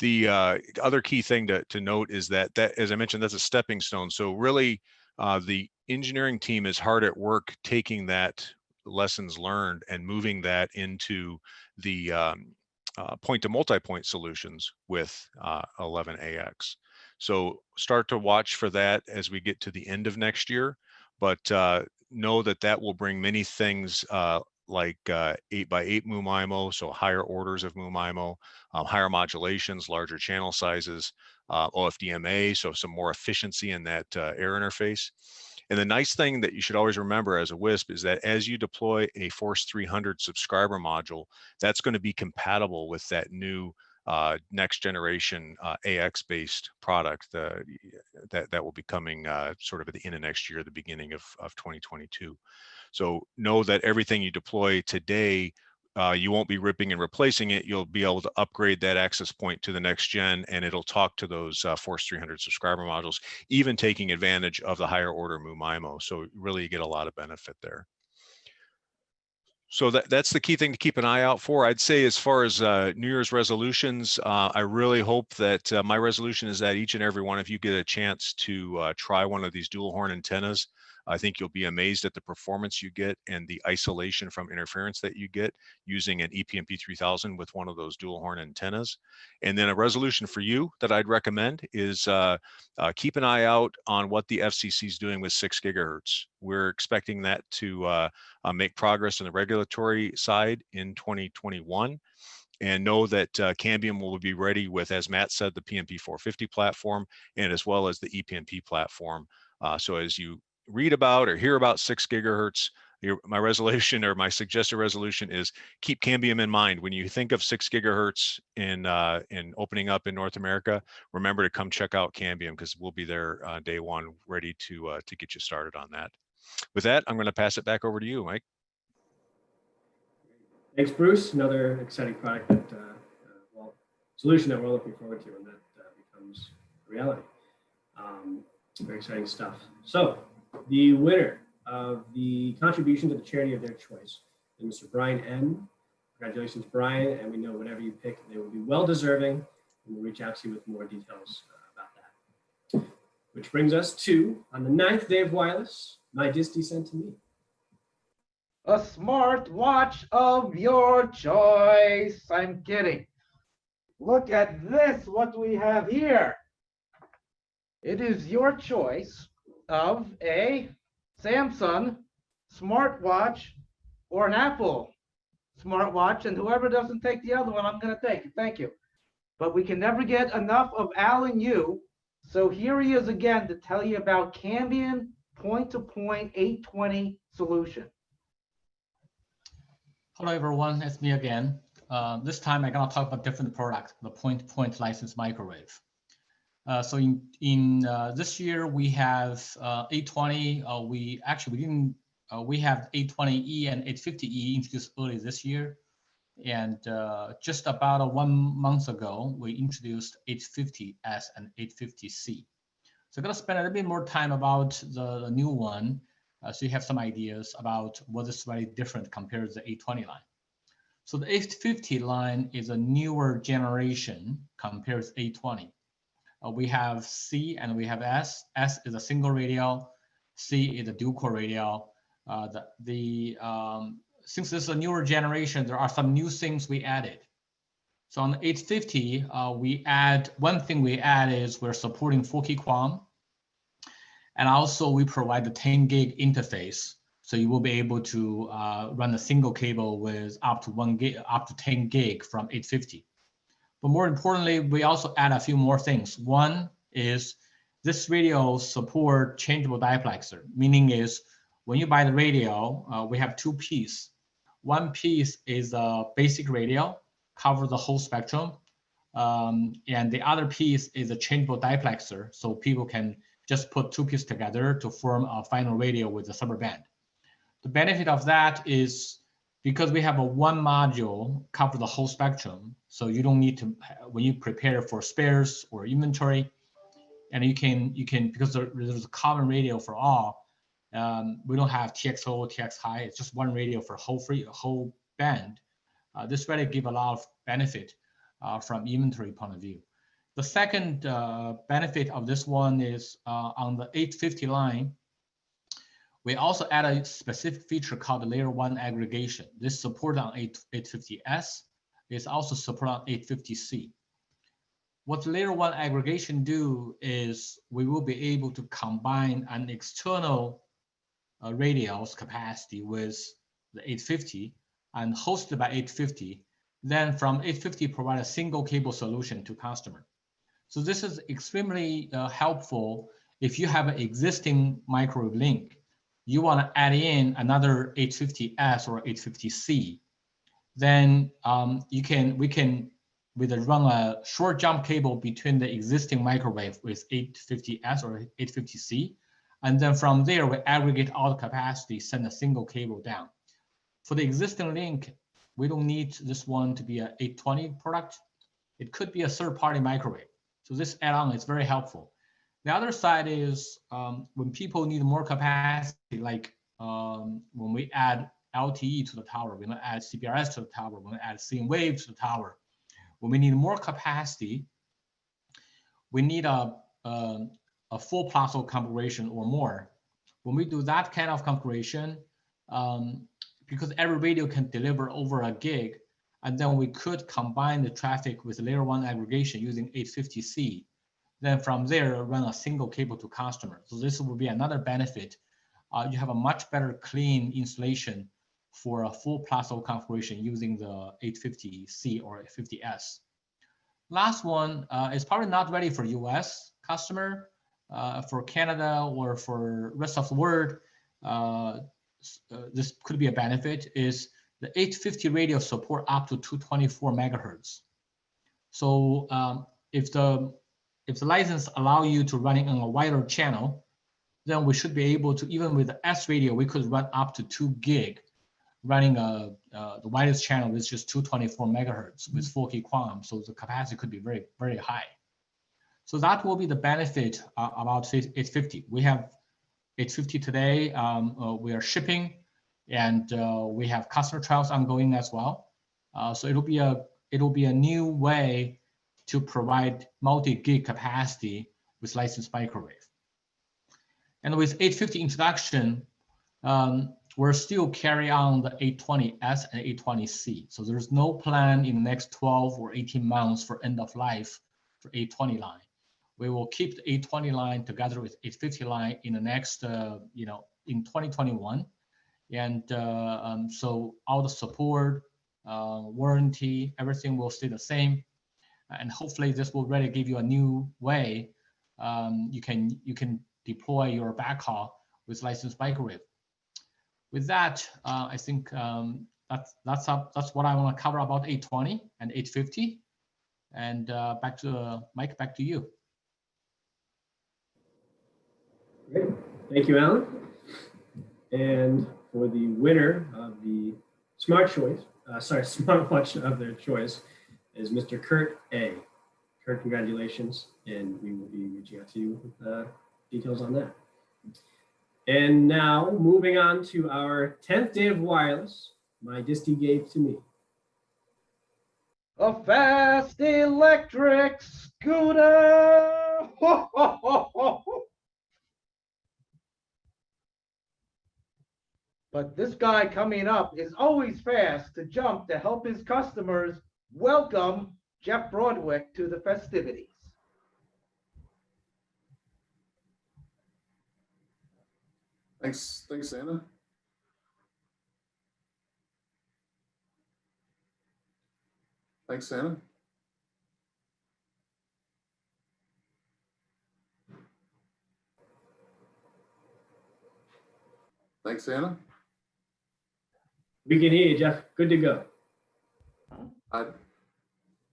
Speaker 10: The other key thing to note is that, as I mentioned, that's a stepping stone. So really, the engineering team is hard at work taking that lessons learned and moving that into the point-to-multipoint solutions with 11AX. So start to watch for that as we get to the end of next year, but know that that will bring many things like 8x8 MU-MIMO, so higher orders of MU-MIMO, higher modulations, larger channel sizes, OFDMA, so some more efficiency in that air interface. And the nice thing that you should always remember as a WISP is that as you deploy a Force 300 subscriber module, that's going to be compatible with that new next generation AX-based product that will be coming sort of at the end of next year, the beginning of 2022. So know that everything you deploy today, you won't be ripping and replacing it. You'll be able to upgrade that access point to the next gen, and it'll talk to those Force 300 subscriber modules, even taking advantage of the higher order MU-MIMO. So really you get a lot of benefit there. So that's the key thing to keep an eye out for. I'd say as far as New Year's resolutions, I really hope that my resolution is that each and every one of you get a chance to try one of these dual horn antennas. I think you'll be amazed at the performance you get and the isolation from interference that you get using an EPMP 3000 with one of those dual horn antennas. And then a resolution for you that I'd recommend is keep an eye out on what the FCC is doing with 6 gigahertz. We're expecting that to make progress on the regulatory side in 2021. And know that Cambium will be ready with, as Matt said, the PMP 450 platform, and as well as the EPMP platform. So as you read about or hear about 6 gigahertz, my resolution or my suggested resolution is keep Cambium in mind. When you think of 6 gigahertz in opening up in North America, remember to come check out Cambium, because we'll be there day one, ready to get you started on that. With that, I'm going to pass it back over to you, Mike. Thanks,
Speaker 1: Bruce. Another exciting product that, solution that we're looking forward to, and that becomes reality. Very exciting stuff. So the winner of the contribution to the charity of their choice is Mr. Brian N. Congratulations, Brian. And we know whatever you pick, they will be well deserving. And we'll reach out to you with more details about that. Which brings us to, on the 9th day of wireless, my disty sent to me.
Speaker 2: A smart watch of your choice. I'm kidding. Look at this, what we have here. It is your choice of a Samsung smartwatch or an Apple smartwatch, and whoever doesn't take the other one, I'm going to take it. Thank you. But we can never get enough of Alan Yu, so here he is again to tell you about Cambium point-to-point 820 solution.
Speaker 7: Hello everyone, it's me again. This time I'm gonna talk about different product, the point-to-point licensed microwave. So in this year we have 820. We have 820E and 850E introduced early this year, and just about 1 month ago we introduced 850S and 850C. So I'm gonna spend a little bit more time about the new one, so you have some ideas about what is very different compared to the 820 line. So the 850 line is a newer generation compared to 820. We have C and we have S. S is a single radial. C is a dual core radial. The since this is a newer generation, there are some new things we added. So on the 850, one thing we add is we're supporting 4K QAM. And also we provide the 10 gig interface. So you will be able to run a single cable with up to 10 gig from 850. But more importantly, we also add a few more things. One is this radio support changeable diplexer, meaning is when you buy the radio, we have two pieces. One piece is a basic radio, cover the whole spectrum. And the other piece is a changeable diplexer, so people can just put two pieces together to form a final radio with a subband. The benefit of that is because we have a one module cover the whole spectrum, so you don't need to, when you prepare for spares or inventory, and you can because there's a common radio for all. We don't have TX low, TX high. It's just one radio for whole band. This really give a lot of benefit from inventory point of view. The second benefit of this one is on the 850 line, we also add a specific feature called layer 1 aggregation. This support on 850S is also support on 850C. What layer 1 aggregation do is we will be able to combine an external radio's capacity with the 850 and hosted by 850. Then from 850 provide a single cable solution to customer. So this is extremely helpful if you have an existing microwave link, you want to add in another 850S or 850C, then we can run a short jump cable between the existing microwave with 850S or 850C. And then from there, we aggregate all the capacity, send a single cable down. For the existing link, we don't need this one to be an 820 product. It could be a third-party microwave. So this add-on is very helpful. The other side is when people need more capacity, like when we add LTE to the tower, when we add CBRS to the tower, when we add sine wave to the tower, when we need more capacity, we need a full plasma configuration or more. When we do that kind of configuration, because every radio can deliver over a gig, and then we could combine the traffic with layer 1 aggregation using 850C. Then from there, run a single cable to customer. So this will be another benefit. You have a much better clean installation for a full plasma configuration using the 850C or 850S. Last one is probably not ready for US customer. For Canada or for rest of the world, this could be a benefit, is the 850 radio support up to 224 megahertz. So if the license allow you to running on a wider channel, then we should be able to, even with the S radio, we could run up to 2 gig running the widest channel with just 224 megahertz with 4K QAM. So the capacity could be very, very high. So that will be the benefit about 850. We have 850 today. We are shipping, and we have customer trials ongoing as well. So it'll be a new way to provide multi-gig capacity with licensed microwave. And with 850 introduction, we're still carry on the 820S and 820C. So there's no plan in the next 12 or 18 months for end of life for 820 line. We will keep the 820 line together with 850 line in the next, in 2021. And so all the support, warranty, everything will stay the same. And hopefully this will really give you a new way. You can deploy your backhaul with licensed microwave. With that, I think that's what I want to cover about 820 and 850. And back to Mike, back to you.
Speaker 1: Great. Thank you, Alan. And for the winner of the smartwatch of their choice is Mr. Kurt A. Kurt, congratulations, and we will be reaching out to you with details on that. And now, moving on to our 10th day of wireless, my distie gave to me.
Speaker 2: A fast electric scooter. Ho, ho, ho, ho. But this guy coming up is always fast to jump to help his customers welcome Jeff Broadwick to the festivities.
Speaker 11: Thanks, Anna. Thanks, Anna. Thanks, Anna.
Speaker 1: We can hear you, Jeff. Good to go.
Speaker 11: I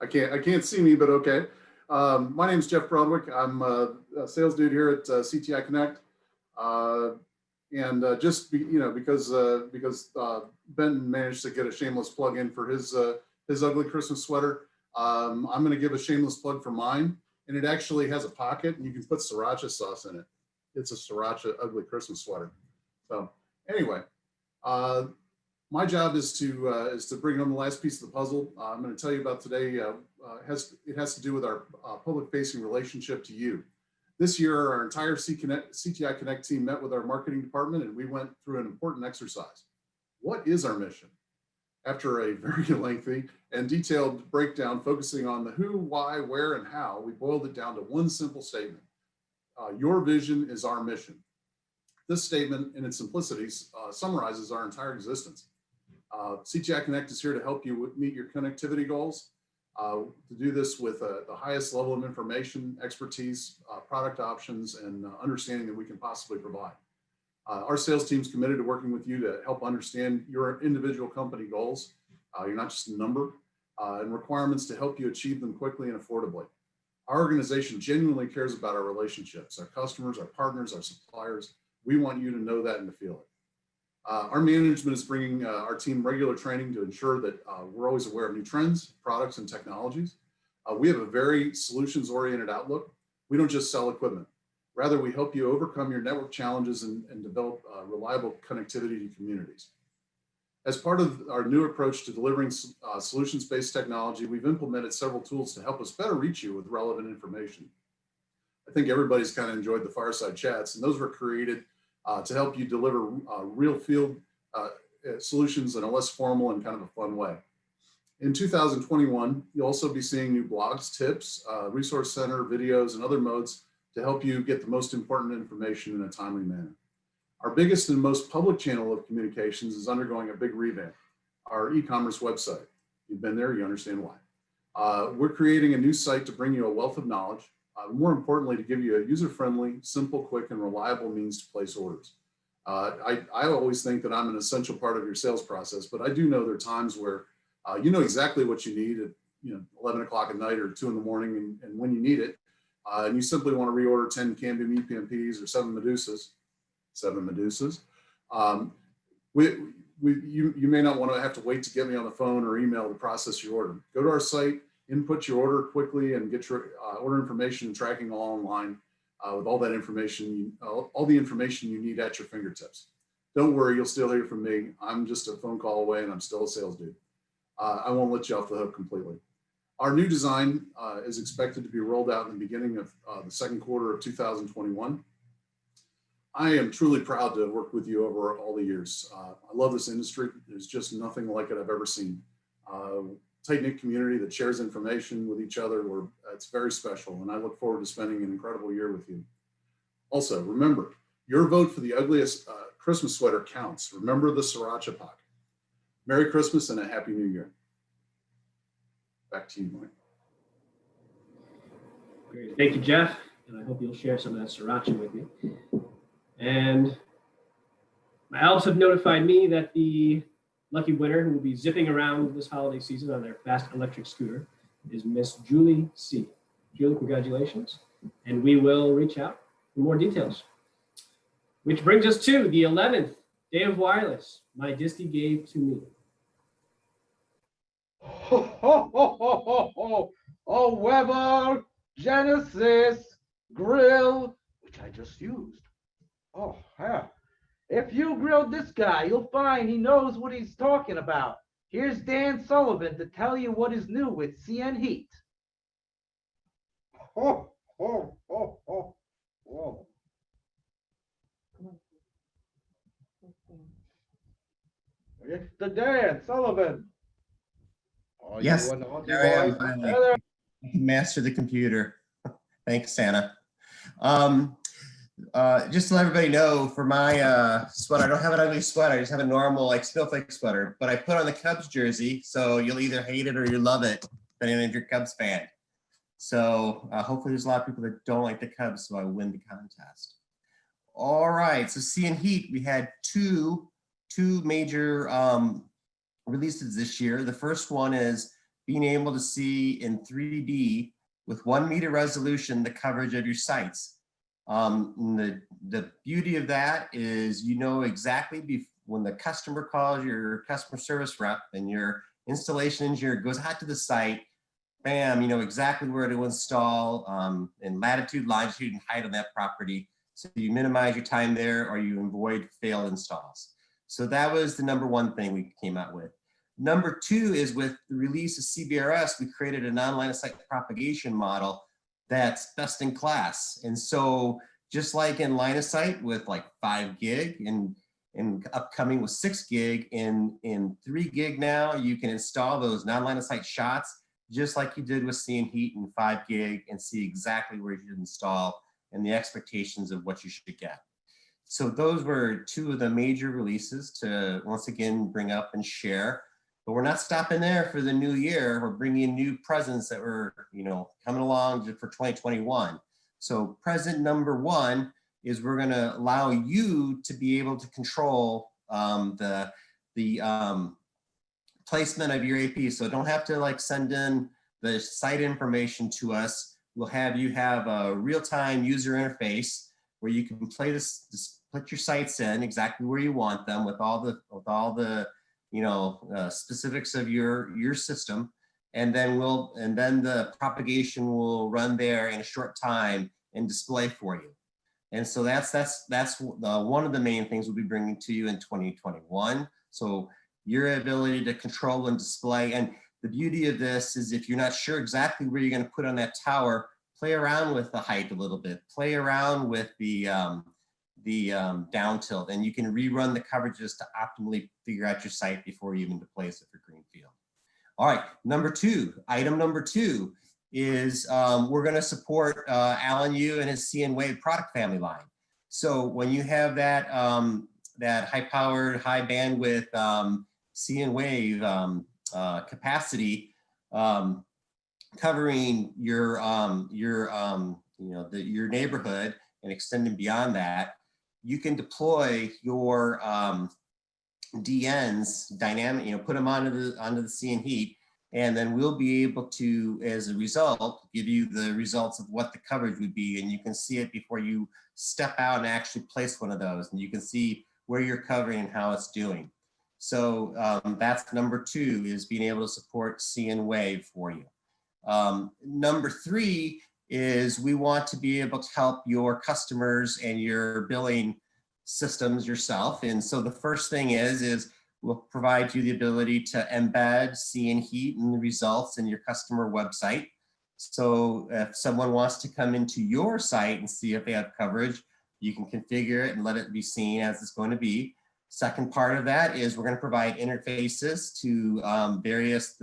Speaker 11: can't see me, but okay. My name is Jeff Broadwick. I'm a sales dude here at CTIconnect. Because Benton managed to get a shameless plug in for his ugly Christmas sweater, I'm going to give a shameless plug for mine. And it actually has a pocket, and you can put sriracha sauce in it. It's a sriracha ugly Christmas sweater. So anyway, my job is to bring on the last piece of the puzzle. I'm going to tell you about today. It has to do with our public-facing relationship to you. This year, our entire CTIconnect team met with our marketing department, and we went through an important exercise. What is our mission? After a very lengthy and detailed breakdown focusing on the who, why, where, and how, we boiled it down to one simple statement. Your vision is our mission. This statement, in its simplicity, summarizes our entire existence. CTIconnect is here to help you meet your connectivity goals. To do this with the highest level of information, expertise, product options, and understanding that we can possibly provide. Our sales team is committed to working with you to help understand your individual company goals. You're not just a number, and requirements to help you achieve them quickly and affordably. Our organization genuinely cares about our relationships, our customers, our partners, our suppliers. We want you to know that and to feel it. Our management is bringing our team regular training to ensure that we're always aware of new trends, products, and technologies. We have a very solutions-oriented outlook. We don't just sell equipment. Rather, we help you overcome your network challenges and develop reliable connectivity to communities. As part of our new approach to delivering solutions-based technology, we've implemented several tools to help us better reach you with relevant information. I think everybody's kind of enjoyed the Fireside chats, and those were created to help you deliver real field solutions in a less formal and kind of a fun way. In 2021, you'll also be seeing new blogs, tips, resource center, videos, and other modes to help you get the most important information in a timely manner. Our biggest and most public channel of communications is undergoing a big revamp, our e-commerce website. You've been there, you understand why. We're creating a new site to bring you a wealth of knowledge, more importantly, to give you a user-friendly, simple, quick, and reliable means to place orders. I always think that I'm an essential part of your sales process, but I do know there are times where you know exactly what you need at 11 o'clock at night or 2 in the morning and when you need it, and you simply want to reorder 10 Cambium EPMPs or 7 Medusas. You may not want to have to wait to get me on the phone or email to process your order. Go to our site, input your order quickly, and get your order information and tracking all online with all that information, all the information you need at your fingertips. Don't worry, you'll still hear from me. I'm just a phone call away, and I'm still a sales dude. I won't let you off the hook completely. Our new design is expected to be rolled out in the beginning of the second quarter of 2021. I am truly proud to have worked with you over all the years. I love this industry. There's just nothing like it I've ever seen. Tight-knit community that shares information with each other. It's very special, and I look forward to spending an incredible year with you. Also, remember, your vote for the ugliest Christmas sweater counts. Remember the sriracha pocket. Merry Christmas and a Happy New Year. Back to you, Mike.
Speaker 1: Great. Thank you, Jeff. And I hope you'll share some of that sriracha with me. And my elves have notified me that the lucky winner who will be zipping around this holiday season on their fast electric scooter is Miss Julie C. Julie, congratulations. And we will reach out for more details. Which brings us to the 11th day of wireless. My disty gave to me.
Speaker 2: Oh, Weber, Genesis, grill, which I just used. Oh, yeah. If you grilled this guy, you'll find he knows what he's talking about. Here's Dan Sullivan to tell you what is new with CN Heat. Oh. It's the dad, Sullivan. Oh,
Speaker 12: Yes,
Speaker 2: you a naughty
Speaker 12: there I am
Speaker 2: boy.
Speaker 12: finally.
Speaker 2: Hello.
Speaker 12: Master the computer. Thanks, Santa. Just to let everybody know, for my sweater, I don't have an ugly sweater. I just have a normal like snowflake sweater, but I put on the Cubs jersey, so you'll either hate it or you love it, depending on if you're a Cubs fan. So hopefully there's a lot of people that don't like the Cubs, so I win the contest. All right, so C and Heat, we had two major releases this year. The first one is being able to see in 3D with 1 meter resolution the coverage of your sites. The beauty of that is you know exactly when the customer calls your customer service rep and your installation engineer goes out to the site, bam, you know exactly where to install in latitude, longitude, and height on that property. So you minimize your time there or you avoid failed installs. So that was the #1 thing we came out with. #2 is with the release of CBRS, we created an online site propagation model that's best in class. And so just like in line of sight with like 5 gig and upcoming with 6 gig, in 3 gig now, you can install those non-line of sight shots just like you did with C and Heat and 5 gig and see exactly where you should install and the expectations of what you should get. So those were 2 of the major releases to once again bring up and share. But we're not stopping there for the new year. We're bringing new presents that were, coming along for 2021. So present #1 is we're going to allow you to be able to control the placement of your AP. So don't have to like send in the site information to us. We'll have you have a real-time user interface where you can put your sites in exactly where you want them with all the specifics of your system, and then the propagation will run there in a short time and display for you. And so that's one of the main things we'll be bringing to you in 2021. So your ability to control and display, and the beauty of this is if you're not sure exactly where you're going to put on that tower, play around with the height a little bit, play around with the down tilt, and you can rerun the coverages to optimally figure out your site before you even place it for greenfield. All right, item number two is we're going to support Alan Yu and his C and Wave product family line. So when you have that that high-powered, high bandwidth C and Wave capacity covering your neighborhood and extending beyond that, you can deploy your DNs dynamic, put them onto the C and Heat, and then we'll be able to, as a result, give you the results of what the coverage would be, and you can see it before you step out and actually place one of those, and you can see where you're covering and how it's doing. So that's #2, is being able to support C and Wave for you. #3 is we want to be able to help your customers and your billing systems yourself. And so the first thing is we'll provide you the ability to embed C and Heat and the results in your customer website. So if someone wants to come into your site and see if they have coverage, you can configure it and let it be seen as it's going to be. Second part of that is we're going to provide interfaces to the various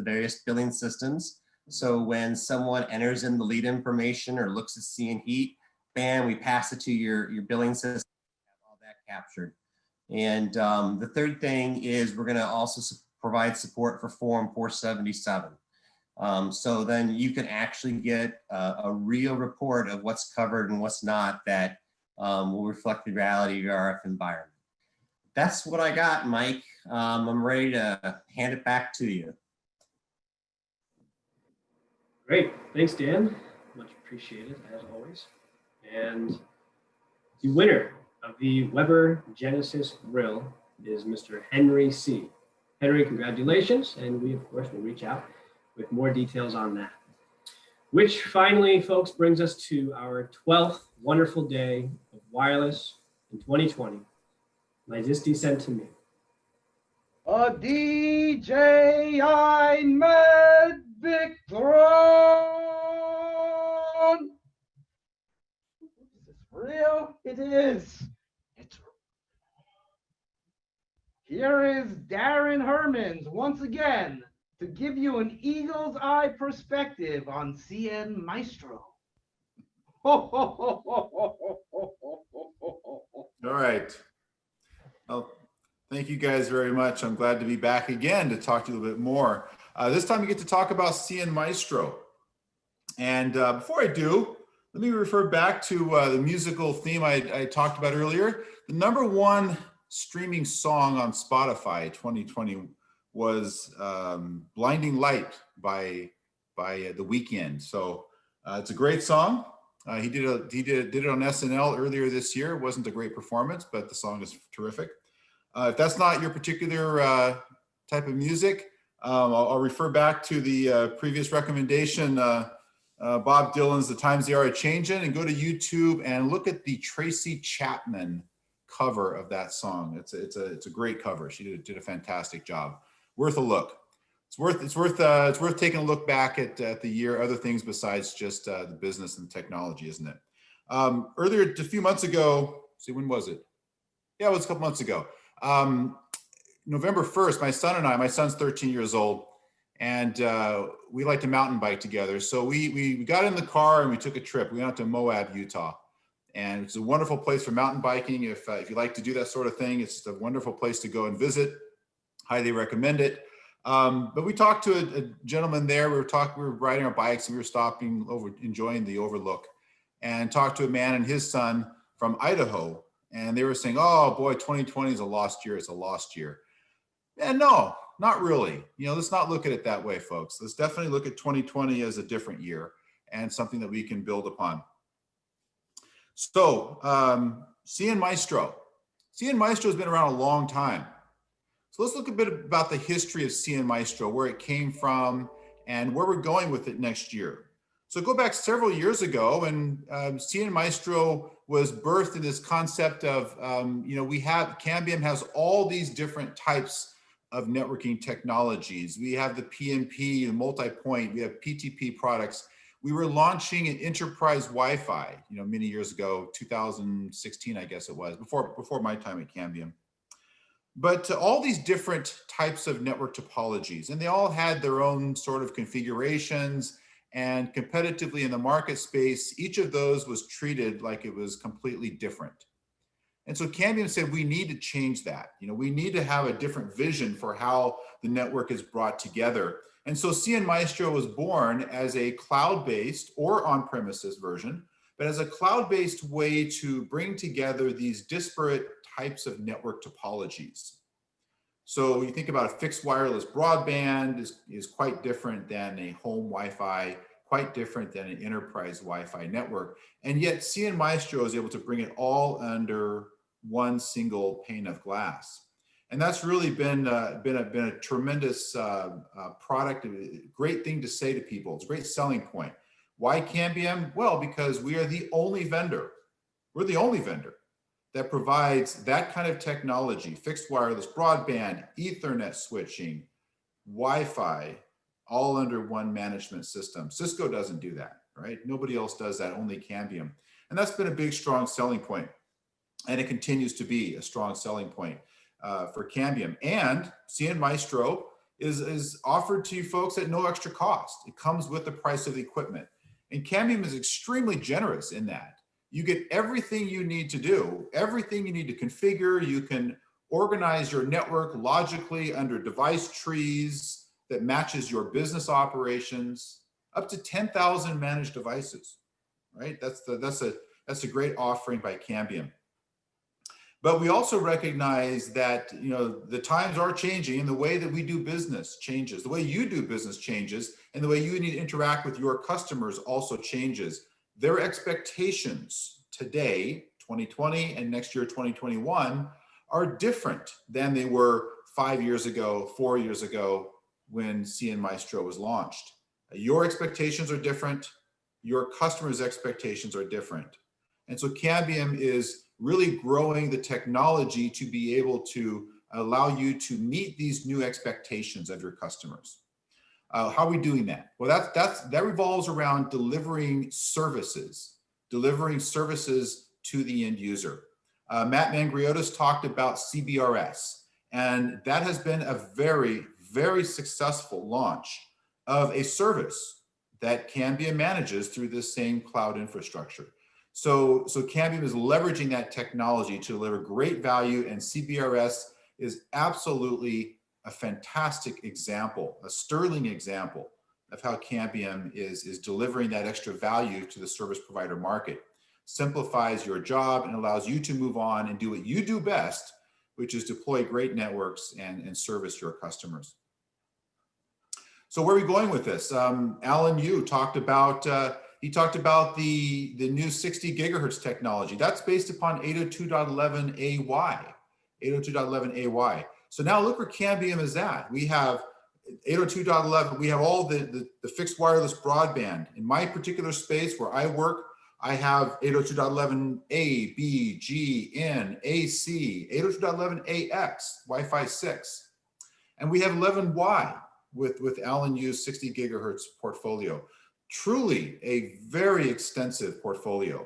Speaker 12: billing systems. So when someone enters in the lead information or looks at C and Heat, bam, we pass it to your billing system, have all that captured. And the third thing is we're going to also provide support for Form 477. So then you can actually get a real report of what's covered and what's not that will reflect the reality of your RF environment. That's what I got, Mike. I'm ready to hand it back to you.
Speaker 1: Great, thanks, Dan. Much appreciated, as always. And the winner of the Weber Genesis Grill is Mr. Henry C. Henry, congratulations, and we, of course, will reach out with more details on that. Which finally, folks, brings us to our 12th wonderful day of wireless in 2020. Majesty sent to me.
Speaker 2: A DJI Med Victron! Is this real? It is. It's Here is Darren Hermans once again to give you an eagle's eye perspective on CN Maestro.
Speaker 4: All right. Well, thank you guys very much. I'm glad to be back again to talk to you a little bit more. This time we get to talk about CN Maestro. And before I do, let me refer back to the musical theme I talked about earlier. The #1 streaming song on Spotify 2020 was Blinding Light by The Weeknd. So it's a great song. He did it on SNL earlier this year. It wasn't a great performance, but the song is terrific. If that's not your particular type of music, I'll refer back to the previous recommendation, Bob Dylan's The Times They Are A-Changin', and go to YouTube and look at the Tracy Chapman cover of that song. It's a great cover. She did a fantastic job. Worth a look. It's worth taking a look back at the year, other things besides just the business and technology, isn't it? Earlier, a few months ago, see, when was it? Yeah, it was a couple months ago. November 1st, my son's 13 years old, and we like to mountain bike together. So we got in the car and we took a trip. We went out to Moab, Utah. And it's a wonderful place for mountain biking. If you like to do that sort of thing, it's just a wonderful place to go and visit. Highly recommend it. But we talked to a gentleman there. We were riding our bikes and we were stopping over, enjoying the overlook, and talked to a man and his son from Idaho. And they were saying, oh boy, 2020 is a lost year. It's a lost year. And no, not really. Let's not look at it that way, folks. Let's definitely look at 2020 as a different year and something that we can build upon. So CN Maestro. CN Maestro has been around a long time. So let's look a bit about the history of CN Maestro, where it came from and where we're going with it next year. So go back several years ago, and CN Maestro was birthed in this concept of, Cambium has all these different types of networking technologies. We have the PNP, the multi-point, we have PTP products. We were launching an enterprise Wi-Fi, many years ago, 2016, I guess it was, before my time at Cambium. But all these different types of network topologies, and they all had their own sort of configurations, and competitively in the market space, each of those was treated like it was completely different. And so Cambium said, we need to change that. We need to have a different vision for how the network is brought together. And so CN Maestro was born as a cloud-based or on-premises version, but as a cloud-based way to bring together these disparate types of network topologies. So you think about a fixed wireless broadband is quite different than a home Wi-Fi, quite different than an enterprise Wi-Fi network. And yet CN Maestro is able to bring it all under one single pane of glass. And that's really been a tremendous product, a great thing to say to people. It's a great selling point. Why Cambium? Well, because we are the only vendor. We're the only vendor that provides that kind of technology, fixed wireless broadband, Ethernet switching, Wi-Fi, all under one management system. Cisco doesn't do that, right? Nobody else does that, only Cambium. And that's been a big, strong selling point. And it continues to be a strong selling point for Cambium. And CN Maestro is offered to you folks at no extra cost. It comes with the price of the equipment. And Cambium is extremely generous in that. You get everything you need to do, everything you need to configure. You can organize your network logically under device trees that matches your business operations, up to 10,000 managed devices, right? That's a great offering by Cambium. But we also recognize that the times are changing, and the way that we do business changes. The way you do business changes, and the way you need to interact with your customers also changes. Their expectations today, 2020, and next year, 2021, are different than they were 5 years ago, 4 years ago, when CN Maestro was launched. Your expectations are different. Your customers' expectations are different. And so Cambium is really growing the technology to be able to allow you to meet these new expectations of your customers. How are we doing that? Well, that revolves around delivering services to the end user. Matt Mangriotis talked about CBRS, And that has been a very, very successful launch of a service that Cambium manages through this same cloud infrastructure. So Cambium is leveraging that technology to deliver great value, and CBRS is absolutely a fantastic example, a sterling example of how Cambium is delivering that extra value to the service provider market. Simplifies your job and allows you to move on and do what you do best, which is deploy great networks and service your customers. So where are we going with this? Alan Yu talked about the new 60 gigahertz technology. That's based upon 802.11ay. 802.11ay. So now look where Cambium is at. We have 802.11. We have all the fixed wireless broadband. In my particular space where I work, I have 802.11a, b, g, n, ac, 802.11ax, Wi-Fi 6. And we have 11y with Alan Yu's 60 gigahertz portfolio. Truly a very extensive portfolio.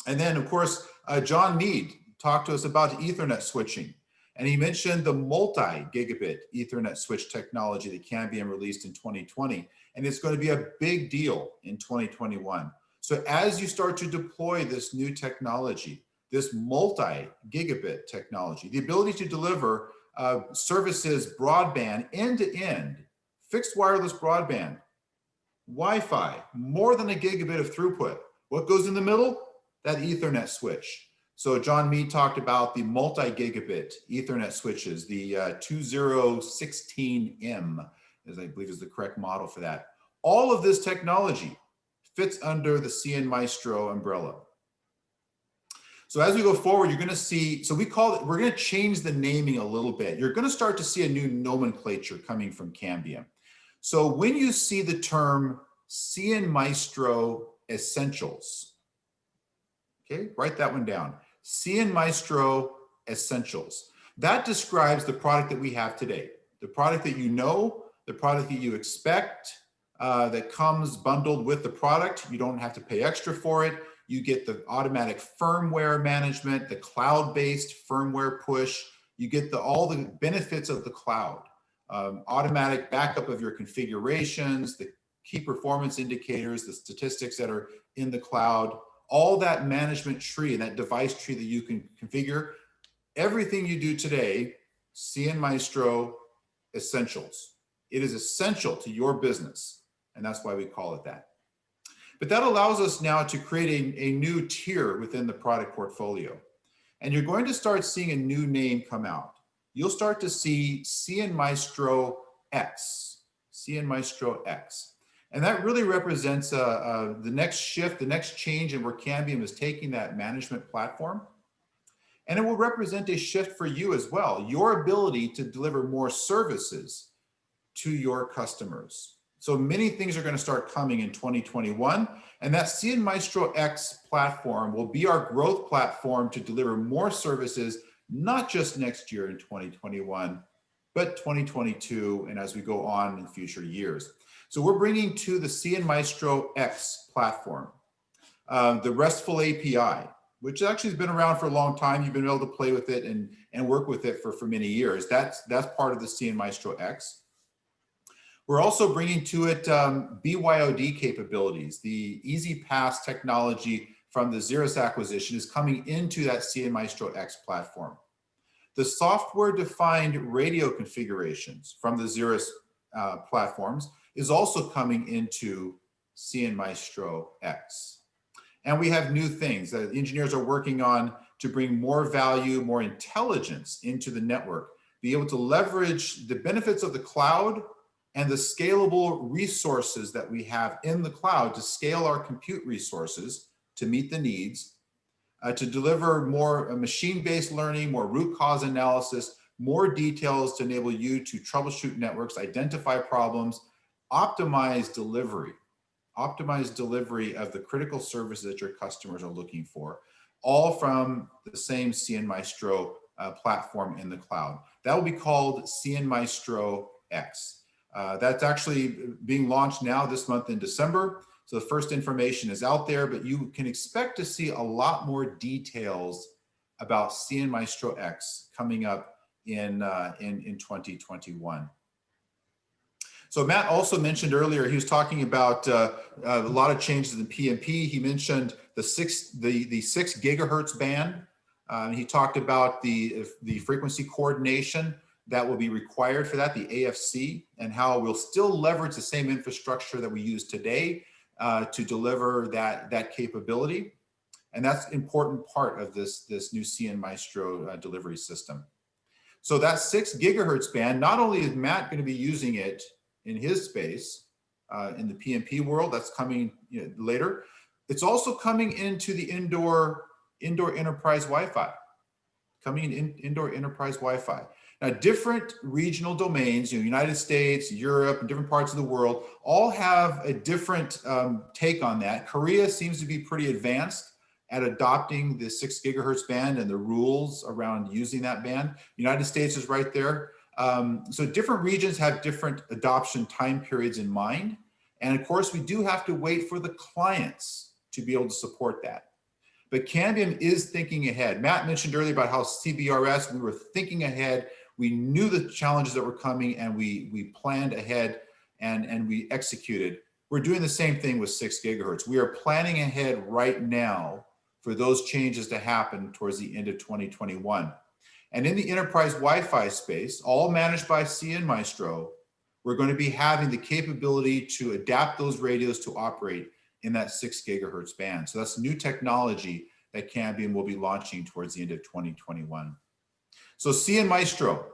Speaker 4: And then of course, John Mead talked to us about Ethernet switching. And he mentioned the multi-gigabit Ethernet switch technology that Cambium released in 2020. And it's going to be a big deal in 2021. So as you start to deploy this new technology, this multi-gigabit technology, the ability to deliver services broadband, end-to-end, fixed wireless broadband, Wi-Fi, more than a gigabit of throughput. What goes in the middle? That Ethernet switch. So John Mead talked about the multi-gigabit Ethernet switches, the 2016M, as I believe is the correct model for that. All of this technology fits under the CN Maestro umbrella. So as we go forward, you're going to see, so we're going to change the naming a little bit. You're going to start to see a new nomenclature coming from Cambium. So when you see the term CN Maestro Essentials, okay, write that one down. CN Maestro Essentials. That describes the product that we have today. The product that you know, the product that you expect, that comes bundled with the product. You don't have to pay extra for it. You get the automatic firmware management, the cloud-based firmware push. You get all the benefits of the cloud. Automatic backup of your configurations, the key performance indicators, the statistics that are in the cloud, all that management tree and that device tree that you can configure. Everything you do today, CN Maestro Essentials. It is essential to your business, and that's why we call it that. But that allows us now to create a new tier within the product portfolio. And you're going to start seeing a new name come out. You'll start to see CN Maestro X, CN Maestro X. And that really represents the next shift, the next change in where Cambium is taking that management platform. And it will represent a shift for you as well, your ability to deliver more services to your customers. So many things are going to start coming in 2021, and that CN Maestro X platform will be our growth platform to deliver more services, not just next year in 2021, but 2022 and as we go on in future years. So we're bringing to the CN Maestro X platform the RESTful API, which actually has been around for a long time. You've been able to play with it and work with it for many years. That's part of the CN Maestro X. We're also bringing to it BYOD capabilities. The Easy Pass technology from the Xeris acquisition is coming into that CN Maestro X platform. The software-defined radio configurations from the Xeris platforms is also coming into CN Maestro X. And we have new things that engineers are working on to bring more value, more intelligence into the network, be able to leverage the benefits of the cloud and the scalable resources that we have in the cloud to scale our compute resources to meet the needs, to deliver more machine-based learning, more root cause analysis, more details to enable you to troubleshoot networks, identify problems, optimize delivery of the critical services that your customers are looking for, all from the same CN Maestro platform in the cloud. That will be called CN Maestro X. That's actually being launched now this month in December. So the first information is out there, but you can expect to see a lot more details about CN Maestro X coming up in 2021. So Matt also mentioned earlier, he was talking about a lot of changes in PMP. He mentioned the 6 gigahertz band. He talked about the frequency coordination that will be required for that, the AFC, and how we'll still leverage the same infrastructure that we use today to deliver that capability. And that's an important part of this new CN Maestro delivery system. So that 6 gigahertz band, not only is Matt going to be using it in his space, in the PMP world, that's coming later, it's also coming into the indoor enterprise Wi-Fi, indoor enterprise Wi-Fi. Now, different regional domains, United States, Europe, and different parts of the world, all have a different take on that. Korea seems to be pretty advanced at adopting the 6 gigahertz band and the rules around using that band. United States is right there. So different regions have different adoption time periods in mind. And of course, we do have to wait for the clients to be able to support that. But Cambium is thinking ahead. Matt mentioned earlier about how CBRS, we were thinking ahead. We knew the challenges that were coming, and we planned ahead and we executed. We're doing the same thing with 6 gigahertz. We are planning ahead right now for those changes to happen towards the end of 2021. And in the enterprise Wi-Fi space, all managed by CN Maestro, we're going to be having the capability to adapt those radios to operate in that 6 gigahertz band. So that's new technology that Cambium will be launching towards the end of 2021. So CN Maestro,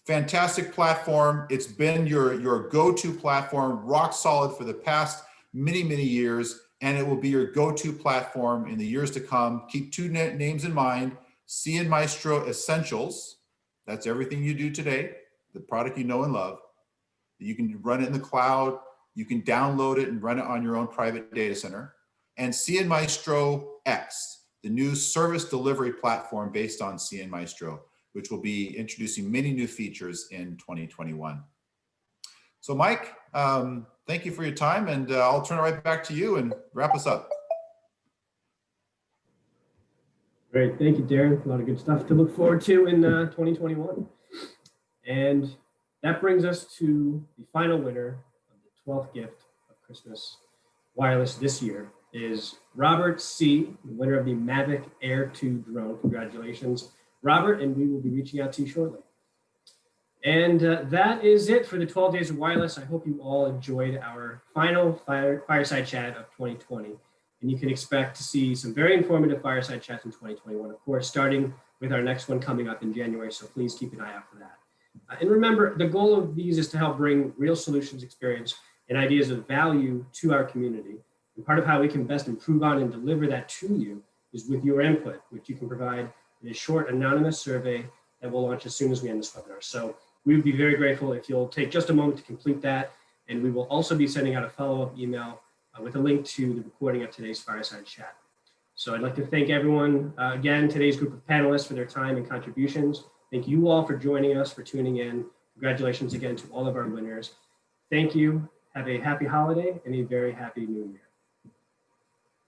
Speaker 4: fantastic platform. It's been your go-to platform, rock solid for the past many, many years, and it will be your go-to platform in the years to come. Keep 2 names in mind: CN Maestro Essentials. That's everything you do today, the product you know and love. You can run it in the cloud. You can download it and run it on your own private data center. And CN Maestro X, the new service delivery platform based on CN Maestro, which will be introducing many new features in 2021. So Mike, thank you for your time, and I'll turn it right back to you and wrap us up.
Speaker 1: Great, thank you, Darren. A lot of good stuff to look forward to in 2021. And that brings us to the final winner of the 12th gift of Christmas wireless this year is Robert C., the winner of the Mavic Air 2 drone. Congratulations, Robert, and we will be reaching out to you shortly. And that is it for the 12 days of wireless. I hope you all enjoyed our final fireside chat of 2020. And you can expect to see some very informative fireside chats in 2021, of course, starting with our next one coming up in January. So please keep an eye out for that. And remember, the goal of these is to help bring real solutions, experience, and ideas of value to our community. And part of how we can best improve on and deliver that to you is with your input, which you can provide in a short anonymous survey that will launch as soon as we end this webinar. So we would be very grateful if you'll take just a moment to complete that. And we will also be sending out a follow-up email with a link to the recording of today's fireside chat. So I'd like to thank everyone, again, today's group of panelists for their time and contributions. Thank you all for joining us, for tuning in. Congratulations again to all of our winners. Thank you. Have a happy holiday and a very happy new year.